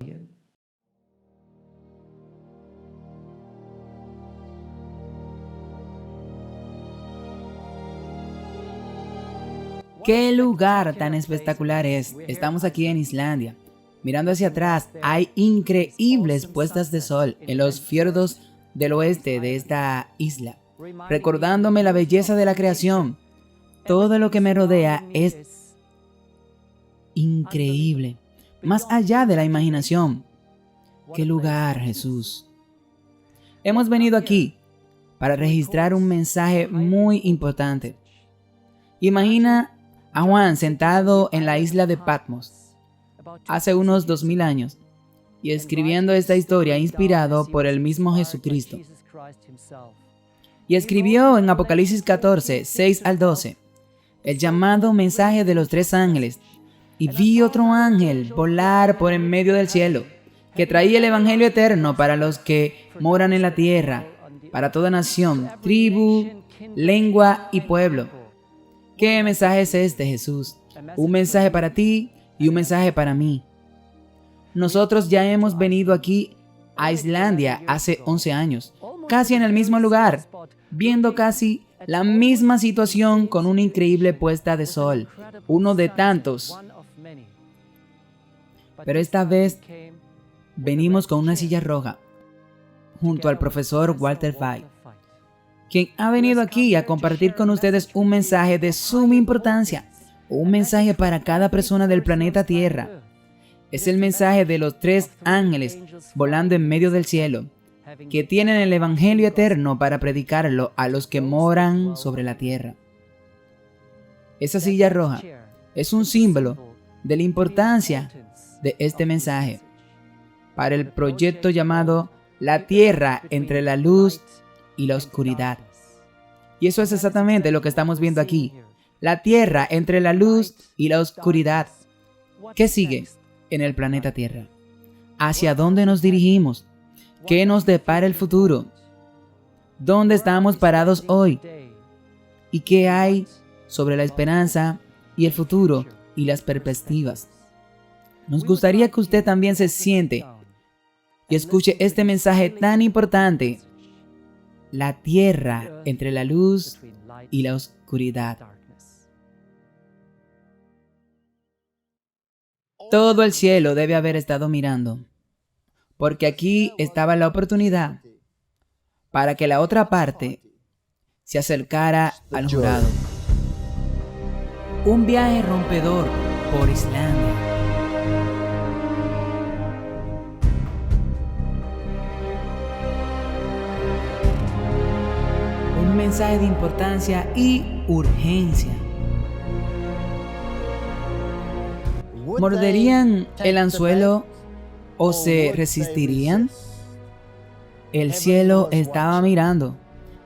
[SPEAKER 1] ¡Qué lugar tan espectacular es! Estamos aquí en Islandia. Mirando hacia atrás, hay increíbles puestas de sol en los fiordos del oeste de esta isla, recordándome la belleza de la creación. Todo lo que me rodea es increíble, más allá de la imaginación. ¡Qué lugar, Jesús! Hemos venido aquí para registrar un mensaje muy importante. Imagina a Juan sentado en la isla de Patmos hace unos 2000 años y escribiendo esta historia inspirado por el mismo Jesucristo. Y escribió en Apocalipsis 14, 6 al 12, el llamado mensaje de los 3 ángeles. Y vi otro ángel volar por en medio del cielo, que traía el evangelio eterno para los que moran en la tierra, para toda nación, tribu, lengua y pueblo. ¿Qué mensaje es este, Jesús? Un mensaje para ti y un mensaje para mí. Nosotros ya hemos venido aquí a Islandia hace 11 años, casi en el mismo lugar, viendo casi la misma situación con una increíble puesta de sol, uno de tantos. Pero esta vez venimos con una silla roja, junto al profesor Walter Fay, quien ha venido aquí a compartir con ustedes un mensaje de suma importancia, un mensaje para cada persona del planeta Tierra. Es el mensaje de los 3 ángeles volando en medio del cielo, que tienen el evangelio eterno para predicarlo a los que moran sobre la tierra. Esa silla roja es un símbolo de la importancia de este mensaje para el proyecto llamado La Tierra entre la luz y la oscuridad. Y eso es exactamente lo que estamos viendo aquí. La Tierra entre la luz y la oscuridad. ¿Qué sigue en el planeta Tierra? ¿Hacia dónde nos dirigimos? ¿Qué nos depara el futuro? ¿Dónde estamos parados hoy? ¿Y qué hay sobre la esperanza y el futuro y las perspectivas? Nos gustaría que usted también se siente y escuche este mensaje tan importante. La tierra entre la luz y la oscuridad. Todo el cielo debe haber estado mirando, porque aquí estaba la oportunidad para que la otra parte se acercara al jurado. Un viaje rompedor por Islandia. Un mensaje de importancia y urgencia. ¿Morderían el anzuelo o se resistirían? El cielo estaba mirando.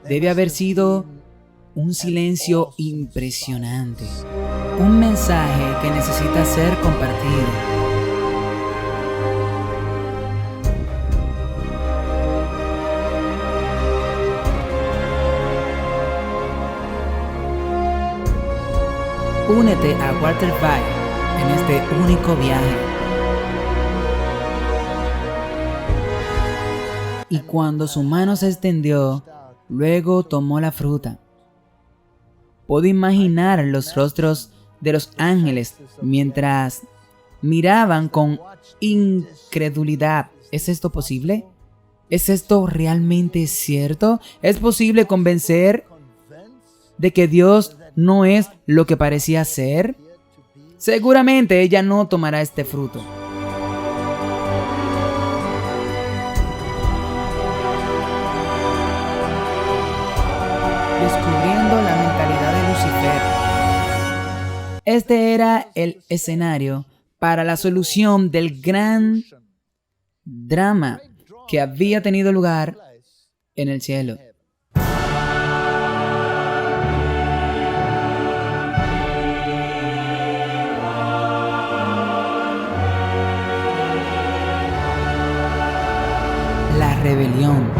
[SPEAKER 1] Debe haber sido un silencio impresionante. Un mensaje que necesita ser compartido. Únete a Walter Fay en este único viaje. Y cuando su mano se extendió, luego tomó la fruta. Puedo imaginar los rostros de los ángeles mientras miraban con incredulidad. ¿Es esto posible? ¿Es esto realmente cierto? ¿Es posible convencer de que Dios no es lo que parecía ser? Seguramente ella no tomará este fruto. descubriendo la mentalidad de Lucifer. Este era el escenario para la solución del gran drama que había tenido lugar en el cielo. La rebelión.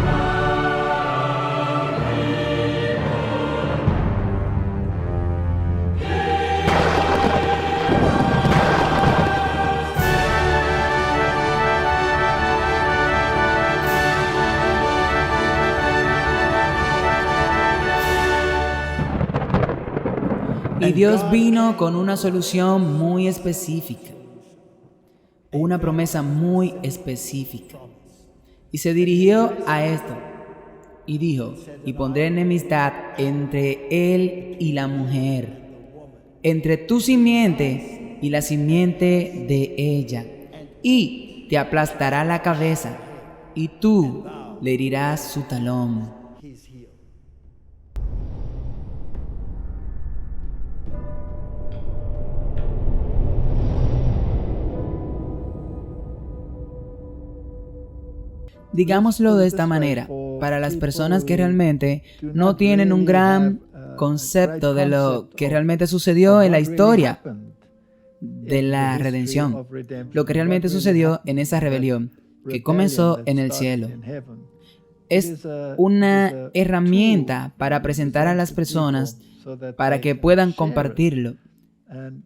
[SPEAKER 1] Y Dios vino con una solución muy específica, una promesa muy específica. Y se dirigió a esto y dijo: y pondré enemistad entre él y la mujer, entre tu simiente y la simiente de ella, y te aplastará la cabeza, y tú le herirás su talón. Digámoslo de esta manera, para las personas que realmente no tienen un gran concepto de lo que realmente sucedió en la historia de la redención, lo que realmente sucedió en esa rebelión que comenzó en el cielo. Es una herramienta para presentar a las personas para que puedan compartirlo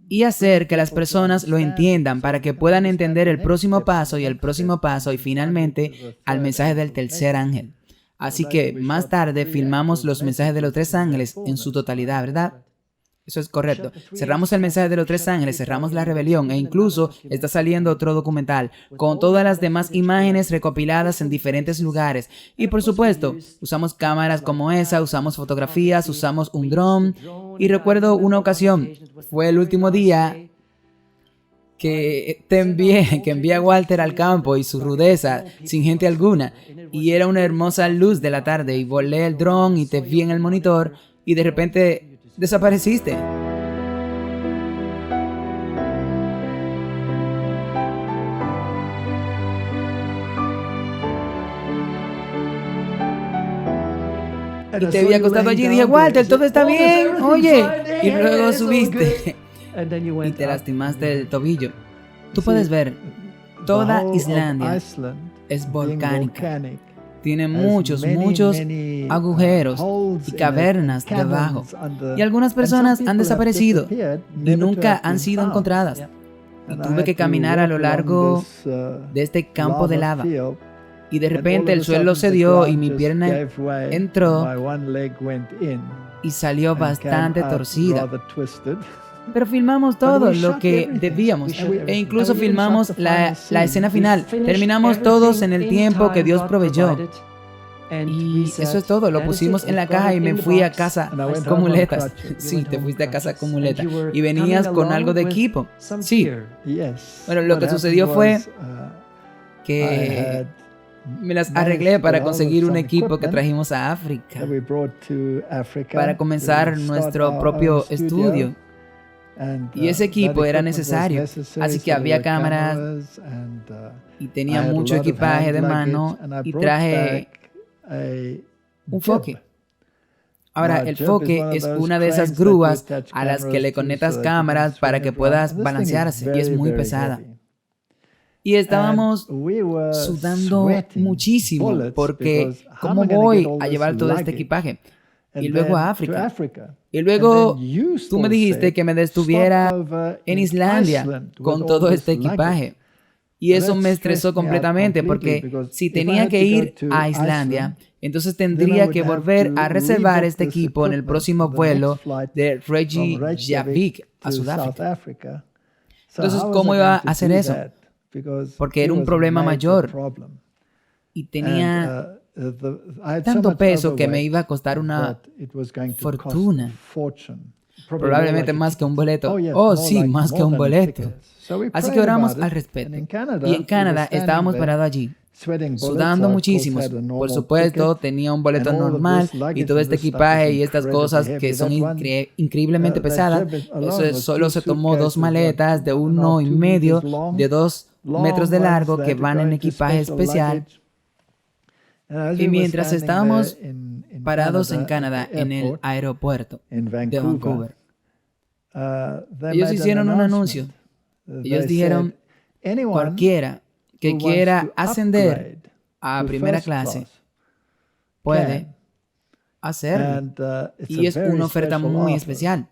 [SPEAKER 1] y hacer que las personas lo entiendan, para que puedan entender el próximo paso y el próximo paso y finalmente al mensaje del tercer ángel. Así que más tarde filmamos los mensajes de los tres ángeles en su totalidad, ¿verdad? Eso es correcto. Cerramos el mensaje de los tres ángeles, cerramos la rebelión e incluso está saliendo otro documental con todas las demás imágenes recopiladas en diferentes lugares. Y por supuesto, usamos cámaras como esa, usamos fotografías, usamos un dron. Y recuerdo una ocasión, fue el último día que envié a Walter al campo y su rudeza, sin gente alguna. Y era una hermosa luz de la tarde y volé el dron y te vi en el monitor y de repente desapareciste. Y te había acostado allí y dije: Walter, todo está bien, oye. Y luego subiste y te lastimaste el tobillo. Tú puedes ver, toda Islandia es volcánica. Tiene muchos agujeros y cavernas debajo. Y algunas personas han desaparecido y nunca han sido encontradas. Y tuve que caminar a lo largo de este campo de lava. Y de repente el suelo cedió y mi pierna entró y salió bastante torcida. Pero filmamos todo lo que debíamos e incluso filmamos la escena final. Terminamos todos en el tiempo que Dios proveyó. Y eso es todo, lo pusimos en la caja y me fui a casa con muletas. Sí, te fuiste a casa con muletas. Y venías con algo de equipo. Sí. Bueno, lo que sucedió fue que me las arreglé para conseguir un equipo que trajimos a África para comenzar nuestro propio estudio. Y ese equipo era necesario, así que había cámaras y tenía mucho equipaje de mano y traje un foque. Ahora, el foque es una de esas grúas a las que le conectas cámaras para que puedas balancearse y es muy pesada. Y estábamos sudando muchísimo porque ¿cómo voy a llevar todo este equipaje? Y luego a África. Y luego tú me dijiste que me detuviera en Islandia con todo este equipaje. Y eso me estresó completamente porque si tenía que ir a Islandia, entonces tendría que volver a reservar este equipo en el próximo vuelo de Reykjavik a Sudáfrica. Entonces, ¿cómo iba a hacer eso? Porque era un problema mayor y tenía tanto peso que me iba a costar una fortuna. Probablemente más que un boleto. Oh, sí, más que un boleto. Así que oramos al respecto. Y en Canadá estábamos parados allí, sudando muchísimo. Por supuesto, tenía un boleto normal y todo este equipaje y estas cosas que son increíblemente pesadas. Eso solo se tomó 2 maletas de 1,5 de 2 metros de largo que van en equipaje especial. Y mientras estábamos parados en Canadá, en el aeropuerto de Vancouver, ellos hicieron un anuncio. Ellos dijeron, cualquiera que quiera ascender a primera clase puede hacerlo. Y es una oferta muy especial.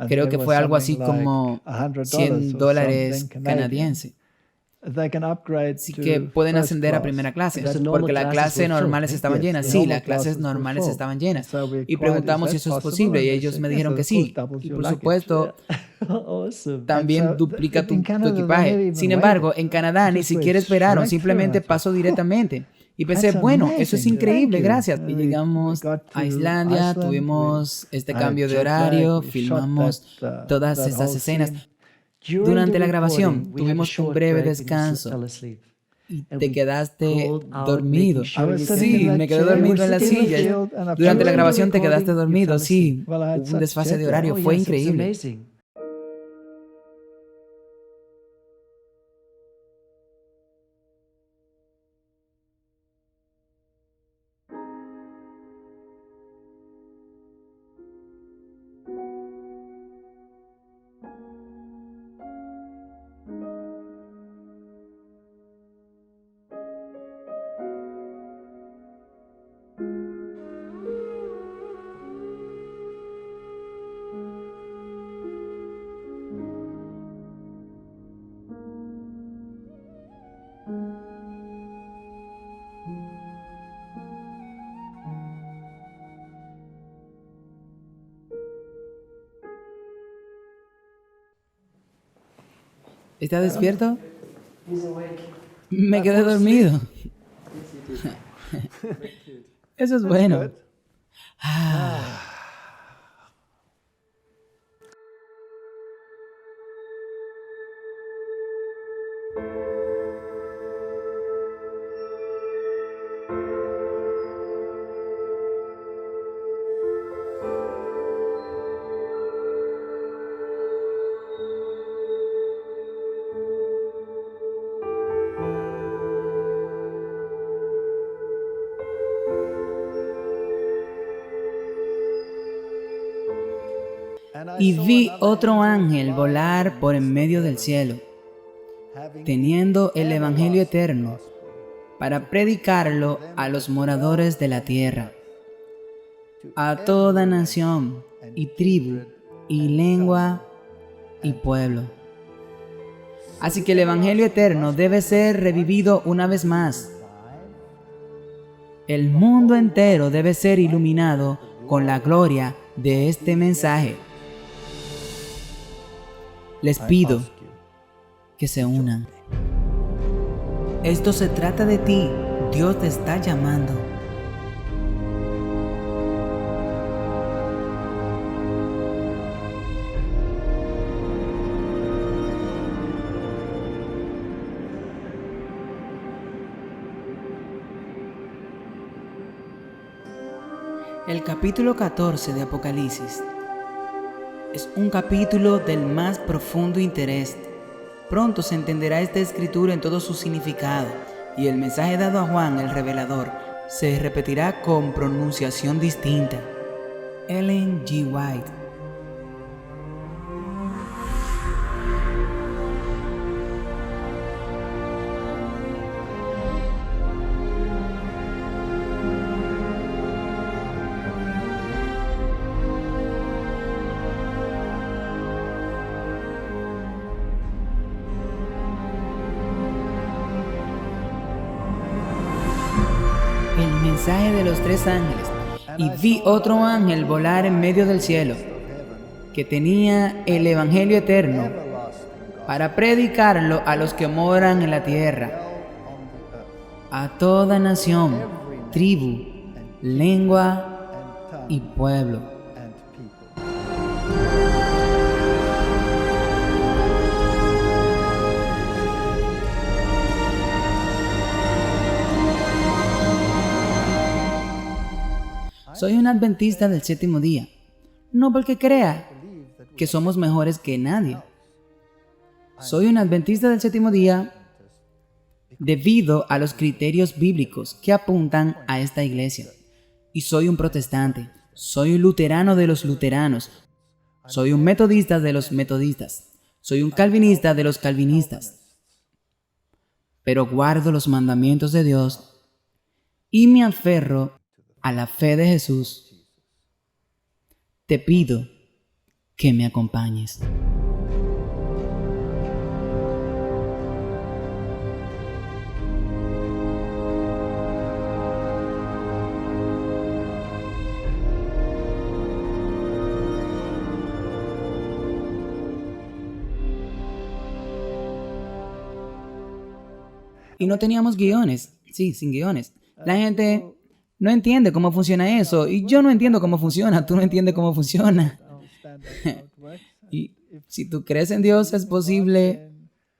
[SPEAKER 1] Creo que fue algo así como $100 canadienses. Así que pueden ascender a primera clase, porque las clases normales estaban llenas. Sí, las clases normales estaban llenas. Y preguntamos si eso es posible y ellos me dijeron que sí. Y por supuesto, también duplica tu equipaje. Sin embargo, en Canadá ni siquiera esperaron, simplemente pasó directamente. Y pensé, bueno, eso es increíble, gracias. Y llegamos a Islandia, tuvimos este cambio de horario, filmamos todas estas escenas. Durante la grabación tuvimos un breve descanso y te quedaste dormido. Sí, me quedé dormido en la silla. Durante la grabación te quedaste dormido, sí. Hubo un desfase de horario, fue increíble. ¿Estás despierto? Me quedé dormido. Eso es bueno. Y vi otro ángel volar por en medio del cielo, teniendo el Evangelio eterno, para predicarlo a los moradores de la tierra, a toda nación, y tribu, y lengua, y pueblo. Así que el Evangelio eterno debe ser revivido una vez más. El mundo entero debe ser iluminado con la gloria de este mensaje. Les pido que se unan. Esto se trata de ti. Dios te está llamando. El capítulo 14 de Apocalipsis es un capítulo del más profundo interés. Pronto se entenderá esta escritura en todo su significado, y el mensaje dado a Juan el revelador se repetirá con pronunciación distinta. Ellen G. White. El mensaje de los 3 ángeles. Y vi otro ángel volar en medio del cielo, que tenía el Evangelio eterno, para predicarlo a los que moran en la tierra, a toda nación, tribu, lengua y pueblo. Soy un adventista del séptimo día, no porque crea que somos mejores que nadie. Soy un adventista del séptimo día debido a los criterios bíblicos que apuntan a esta iglesia. Y soy un protestante, soy un luterano de los luteranos, soy un metodista de los metodistas, soy un calvinista de los calvinistas. Pero guardo los mandamientos de Dios y me aferro a la fe de Jesús. Te pido que me acompañes. Y no teníamos guiones, sí, sin guiones. La gente no entiende cómo funciona eso y yo no entiendo cómo funciona, tú no entiendes cómo funciona. Y si tú crees en Dios es posible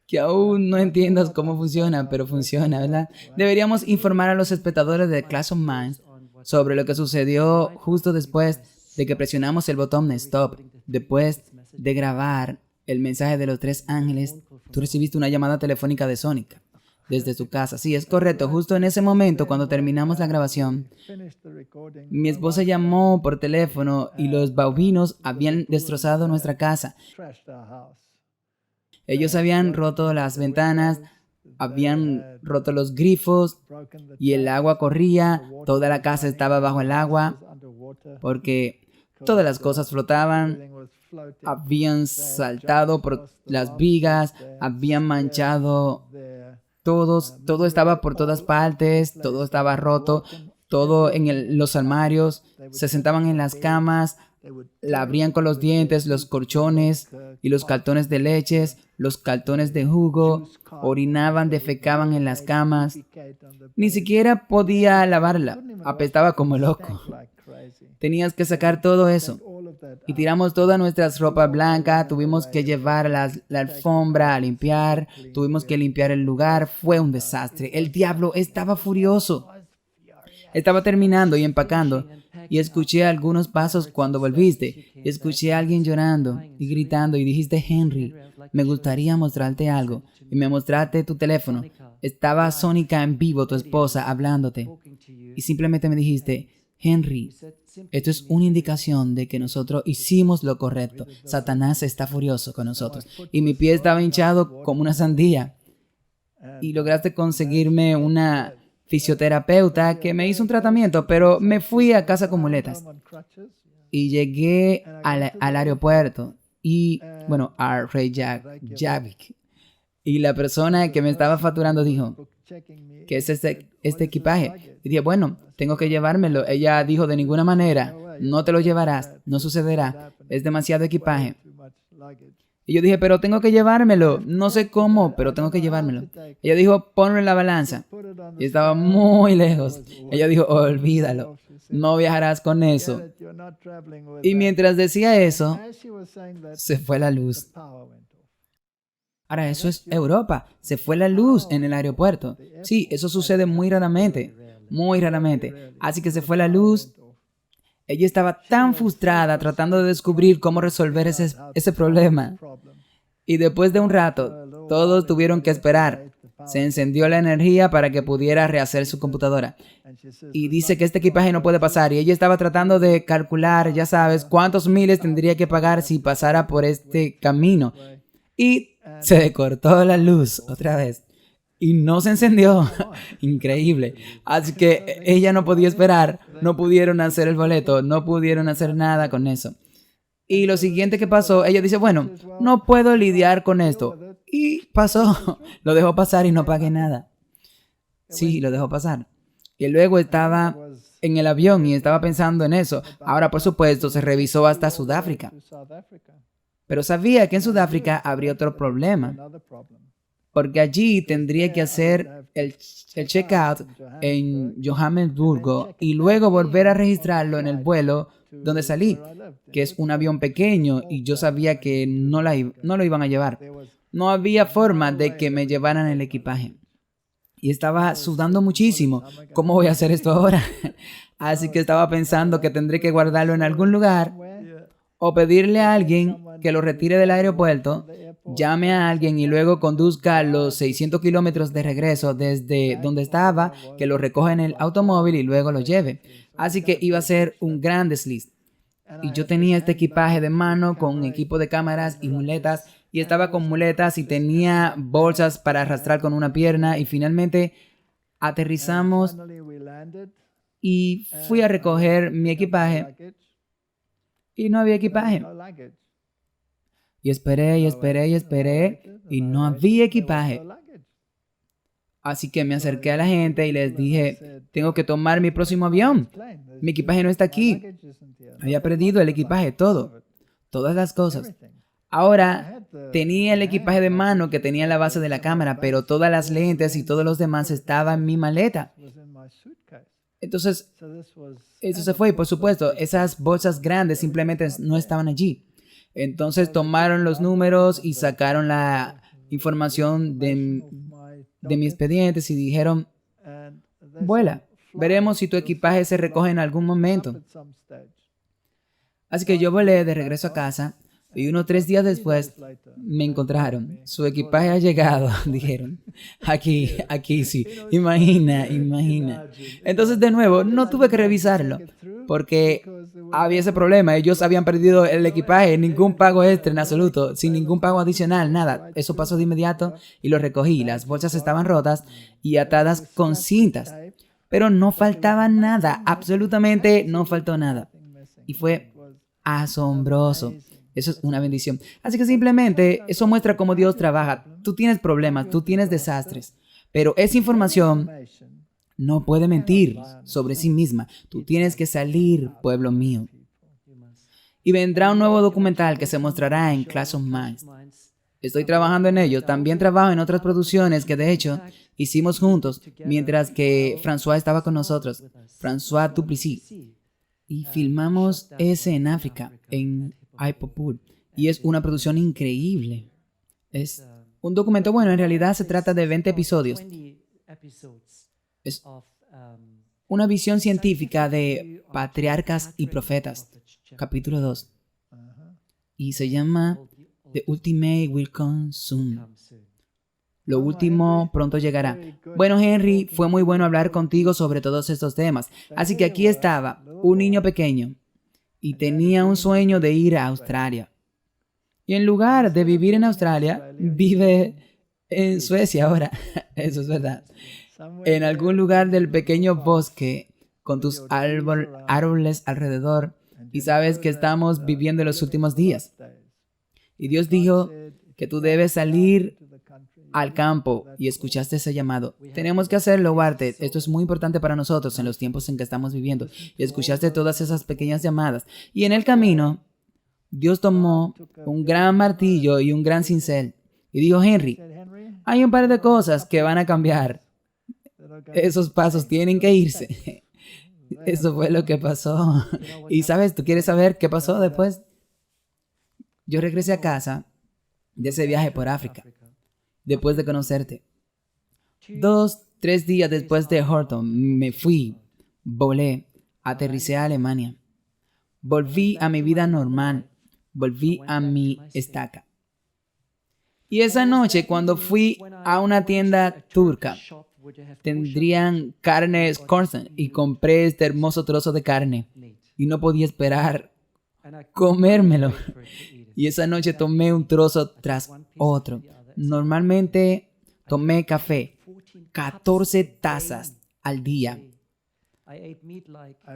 [SPEAKER 1] que aún no entiendas cómo funciona, pero funciona, ¿verdad? Deberíamos informar a los espectadores de Clash of Minds sobre lo que sucedió justo después de que presionamos el botón de stop. Después de grabar el mensaje de los 3 ángeles, tú recibiste una llamada telefónica de Sónica desde su casa. Sí, es correcto. Justo en ese momento, cuando terminamos la grabación, mi esposa llamó por teléfono y los baubinos habían destrozado nuestra casa. Ellos habían roto las ventanas, habían roto los grifos y el agua corría. Toda la casa estaba bajo el agua porque todas las cosas flotaban. Habían saltado por las vigas, habían manchado todo estaba por todas partes, todo estaba roto, todo en los armarios, se sentaban en las camas, la abrían con los dientes, los colchones y los cartones de leches, los cartones de jugo, orinaban, defecaban en las camas. Ni siquiera podía lavarla, apestaba como loco. Tenías que sacar todo eso. Y tiramos toda nuestra ropa blanca, tuvimos que llevar la alfombra a limpiar, tuvimos que limpiar el lugar, fue un desastre. El diablo estaba furioso. Estaba terminando y empacando y escuché algunos pasos cuando volviste. Escuché a alguien llorando y gritando y dijiste, Henry, me gustaría mostrarte algo. Y me mostraste tu teléfono. Estaba Sónica en vivo, tu esposa, hablándote. Y simplemente me dijiste, Henry, esto es una indicación de que nosotros hicimos lo correcto. Satanás está furioso con nosotros. Y mi pie estaba hinchado como una sandía. Y lograste conseguirme una fisioterapeuta que me hizo un tratamiento, pero me fui a casa con muletas. Y llegué al aeropuerto. Y, bueno, a Reykjavik. Y la persona que me estaba facturando dijo, ¿qué es este equipaje? Y dije, bueno, tengo que llevármelo. Ella dijo, de ninguna manera, no te lo llevarás, no sucederá, es demasiado equipaje. Y yo dije, pero tengo que llevármelo, no sé cómo, pero tengo que llevármelo. Ella dijo, ponlo en la balanza. Y estaba muy lejos. Ella dijo, olvídalo, no viajarás con eso. Y mientras decía eso, se fue la luz. Ahora, eso es Europa. Se fue la luz en el aeropuerto. Sí, eso sucede muy raramente. Muy raramente. Así que se fue la luz. Ella estaba tan frustrada tratando de descubrir cómo resolver ese problema. Y después de un rato, todos tuvieron que esperar. Se encendió la energía para que pudiera rehacer su computadora. Y dice que este equipaje no puede pasar. Y ella estaba tratando de calcular, ya sabes, cuántos miles tendría que pagar si pasara por este camino. Y se cortó la luz otra vez y no se encendió. Increíble. Así que ella no podía esperar, no pudieron hacer el boleto, no pudieron hacer nada con eso. Y lo siguiente que pasó, ella dice, bueno, no puedo lidiar con esto. Y pasó, lo dejó pasar y no pagué nada. Sí, lo dejó pasar. Y luego estaba en el avión y estaba pensando en eso. Ahora, por supuesto, se revisó hasta Sudáfrica. Pero sabía que en Sudáfrica habría otro problema, porque allí tendría que hacer el check-out en Johannesburgo y luego volver a registrarlo en el vuelo donde salí, que es un avión pequeño y yo sabía que no lo iban a llevar. No había forma de que me llevaran el equipaje. Y estaba sudando muchísimo. ¿Cómo voy a hacer esto ahora? Así que estaba pensando que tendré que guardarlo en algún lugar o pedirle a alguien que lo retire del aeropuerto, llame a alguien y luego conduzca los 600 kilómetros de regreso desde donde estaba, que lo recoja en el automóvil y luego lo lleve. Así que iba a ser un gran desliz. Y yo tenía este equipaje de mano con un equipo de cámaras y muletas, y estaba con muletas y tenía bolsas para arrastrar con una pierna, y finalmente aterrizamos y fui a recoger mi equipaje y no había equipaje. Y esperé y esperé y esperé y no había equipaje. Así que me acerqué a la gente y les dije, tengo que tomar mi próximo avión. Mi equipaje no está aquí. Había perdido el equipaje, todo. Todas las cosas. Ahora, tenía el equipaje de mano que tenía la base de la cámara, pero todas las lentes y todos los demás estaban en mi maleta. Entonces, eso se fue y por supuesto, esas bolsas grandes simplemente no estaban allí. Entonces tomaron los números y sacaron la información de mis expedientes y dijeron, vuela, veremos si tu equipaje se recoge en algún momento. Así que yo volé de regreso a casa y unos 3 días después me encontraron. Su equipaje ha llegado, dijeron. Aquí sí. Imagina. Entonces, de nuevo, no tuve que revisarlo porque había ese problema. Ellos habían perdido el equipaje, ningún pago extra en absoluto, sin ningún pago adicional, nada. Eso pasó de inmediato y lo recogí. Las bolsas estaban rotas y atadas con cintas. Pero no faltaba nada, absolutamente no faltó nada. Y fue asombroso. Eso es una bendición. Así que simplemente eso muestra cómo Dios trabaja. Tú tienes problemas, tú tienes desastres, pero esa información no puede mentir sobre sí misma. Tú tienes que salir, pueblo mío. Y vendrá un nuevo documental que se mostrará en Clash of Minds. Estoy trabajando en ello. También trabajo en otras producciones que de hecho hicimos juntos mientras que François estaba con nosotros. François Duplessis. Y filmamos ese en África, en Ipopul. Y es una producción increíble. Es un documento, bueno, en realidad se trata de 20 episodios. Es una visión científica de patriarcas y profetas, capítulo 2. Y se llama The Ultimate Will Come Soon. Lo último pronto llegará. Bueno, Henry, fue muy bueno hablar contigo sobre todos estos temas. Así que aquí estaba, un niño pequeño, y tenía un sueño de ir a Australia. Y en lugar de vivir en Australia, vive en Suecia ahora. Eso es verdad. En algún lugar del pequeño bosque, con tus árboles alrededor, y sabes que estamos viviendo los últimos días. Y Dios dijo que tú debes salir al campo y escuchaste ese llamado. Tenemos que hacerlo, Walter. Esto es muy importante para nosotros en los tiempos en que estamos viviendo. Y escuchaste todas esas pequeñas llamadas. Y en el camino, Dios tomó un gran martillo y un gran cincel. Y dijo, Henry, hay un par de cosas que van a cambiar. Esos pasos tienen que irse. Eso fue lo que pasó. Y sabes, ¿tú quieres saber qué pasó después? Yo regresé a casa de ese viaje por África. Después de conocerte. 2, 3 días después de Horton, me fui, volé, aterricé a Alemania. Volví a mi vida normal, volví a mi estaca. Y esa noche, cuando fui a una tienda turca, tendrían carne Skorsten y compré este hermoso trozo de carne y no podía esperar comérmelo. Y esa noche tomé un trozo tras otro. Normalmente tomé café 14 tazas al día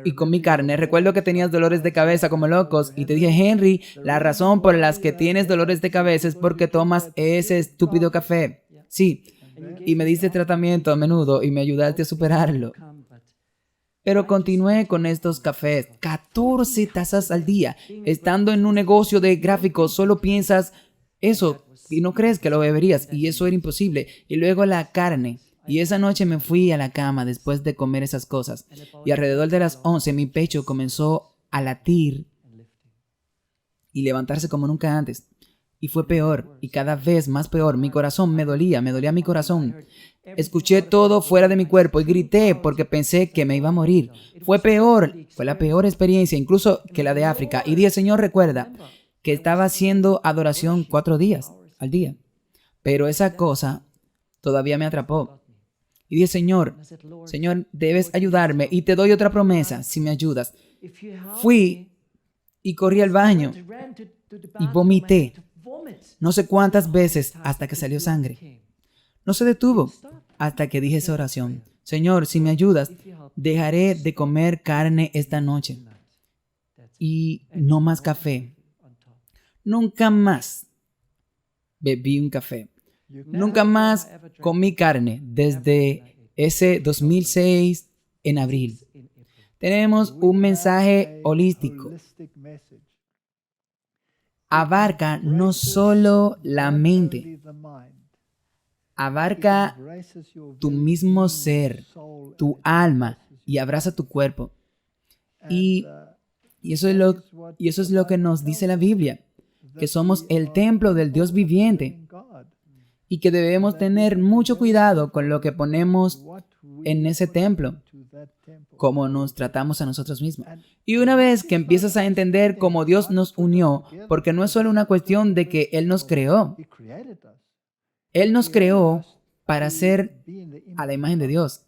[SPEAKER 1] y comí carne. Recuerdo que tenías dolores de cabeza como locos y te dije, Henry, la razón por la que tienes dolores de cabeza es porque tomas ese estúpido café. Sí, y me diste tratamiento a menudo y me ayudaste a superarlo. Pero continué con estos cafés, 14 tazas al día. Estando en un negocio de gráficos, solo piensas eso y no crees que lo beberías, y eso era imposible. Y luego la carne. Y esa noche me fui a la cama después de comer esas cosas. Y alrededor de las 11 mi pecho comenzó a latir y levantarse como nunca antes. Y fue peor, y cada vez más peor. Mi corazón me dolía mi corazón. Escuché todo fuera de mi cuerpo y grité porque pensé que me iba a morir. Fue peor, fue la peor experiencia incluso que la de África. Y dije, Señor, recuerda que estaba haciendo adoración 4 días al día. Pero esa cosa todavía me atrapó. Y dije, Señor, debes ayudarme y te doy otra promesa si me ayudas. Fui y corrí al baño y vomité no sé cuántas veces hasta que salió sangre. No se detuvo hasta que dije esa oración. Señor, si me ayudas, dejaré de comer carne esta noche. Y no más café. Nunca más bebí un café. Nunca más comí carne desde ese 2006 en abril. Tenemos un mensaje holístico. Abarca no solo la mente, abarca tu mismo ser, tu alma y abraza tu cuerpo. Y eso es lo que nos dice la Biblia, que somos el templo del Dios viviente y que debemos tener mucho cuidado con lo que ponemos en ese templo, cómo nos tratamos a nosotros mismos. Y una vez que empiezas a entender cómo Dios nos unió, porque no es solo una cuestión de que Él nos creó. Él nos creó para ser a la imagen de Dios.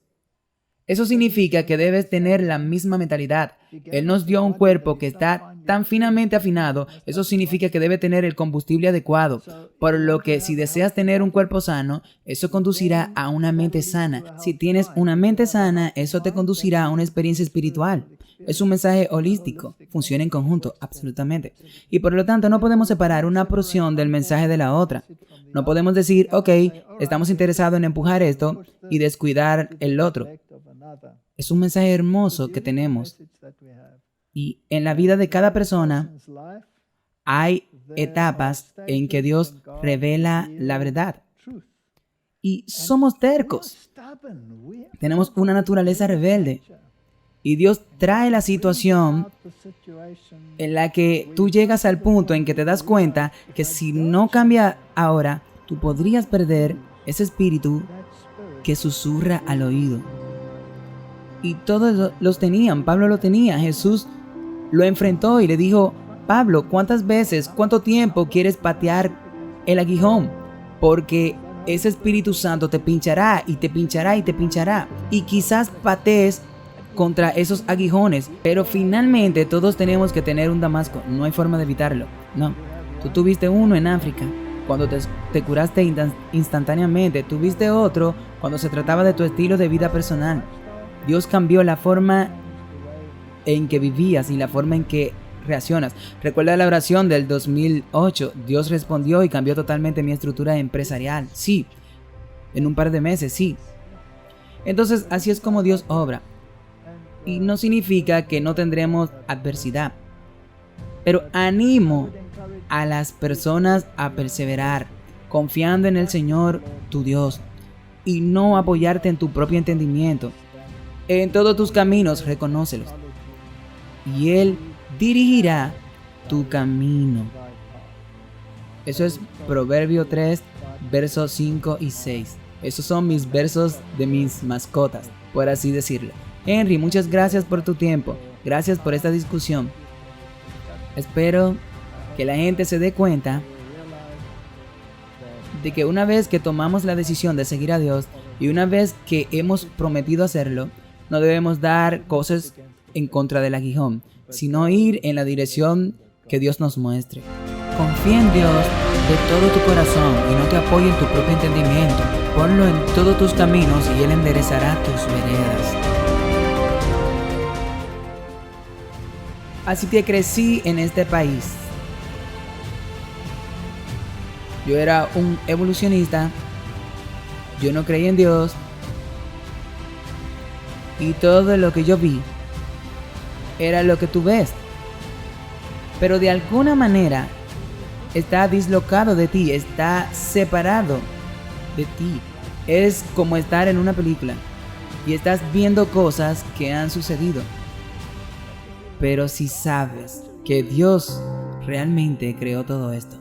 [SPEAKER 1] Eso significa que debes tener la misma mentalidad. Él nos dio un cuerpo que está tan finamente afinado. Eso significa que debe tener el combustible adecuado. Por lo que si deseas tener un cuerpo sano, eso conducirá a una mente sana. Si tienes una mente sana, eso te conducirá a una experiencia espiritual. Es un mensaje holístico. Funciona en conjunto, absolutamente. Y por lo tanto, no podemos separar una porción del mensaje de la otra. No podemos decir, ok, estamos interesados en empujar esto y descuidar el otro. Es un mensaje hermoso que tenemos. Y en la vida de cada persona hay etapas en que Dios revela la verdad. Y somos tercos. Tenemos una naturaleza rebelde. Y Dios trae la situación en la que tú llegas al punto en que te das cuenta que si no cambia ahora, tú podrías perder ese espíritu que susurra al oído. Y todos los tenían. Pablo lo tenía. Jesús lo enfrentó y le dijo, Pablo, cuánto tiempo quieres patear el aguijón? Porque ese Espíritu Santo te pinchará y te pinchará y te pinchará. Y quizás patees contra esos aguijones, pero finalmente todos tenemos que tener un damasco. No hay forma de evitarlo. No. Tú tuviste uno en África cuando te curaste instantáneamente. Tuviste otro cuando se trataba de tu estilo de vida personal. Dios cambió la forma en que vivías y la forma en que reaccionas. Recuerda la oración del 2008. Dios respondió y cambió totalmente mi estructura empresarial. Sí. En un par de meses, sí. Entonces, así es como Dios obra. Y no significa que no tendremos adversidad. Pero animo a las personas a perseverar, confiando en el Señor, tu Dios, y no apoyarte en tu propio entendimiento. En todos tus caminos, reconócelos, y Él dirigirá tu camino. Eso es Proverbio 3, versos 5 y 6. Esos son mis versos de mis mascotas, por así decirlo. Henry, muchas gracias por tu tiempo. Gracias por esta discusión. Espero que la gente se dé cuenta de que una vez que tomamos la decisión de seguir a Dios y una vez que hemos prometido hacerlo, no debemos dar cosas en contra del aguijón, sino ir en la dirección que Dios nos muestre. Confía en Dios de todo tu corazón y no te apoye en tu propio entendimiento. Ponlo en todos tus caminos y Él enderezará tus veredas. Así que crecí en este país. Yo era un evolucionista. Yo no creía en Dios. Y todo lo que yo vi era lo que tú ves. Pero de alguna manera está dislocado de ti, está separado de ti. Es como estar en una película y estás viendo cosas que han sucedido. Pero si sabes que Dios realmente creó todo esto,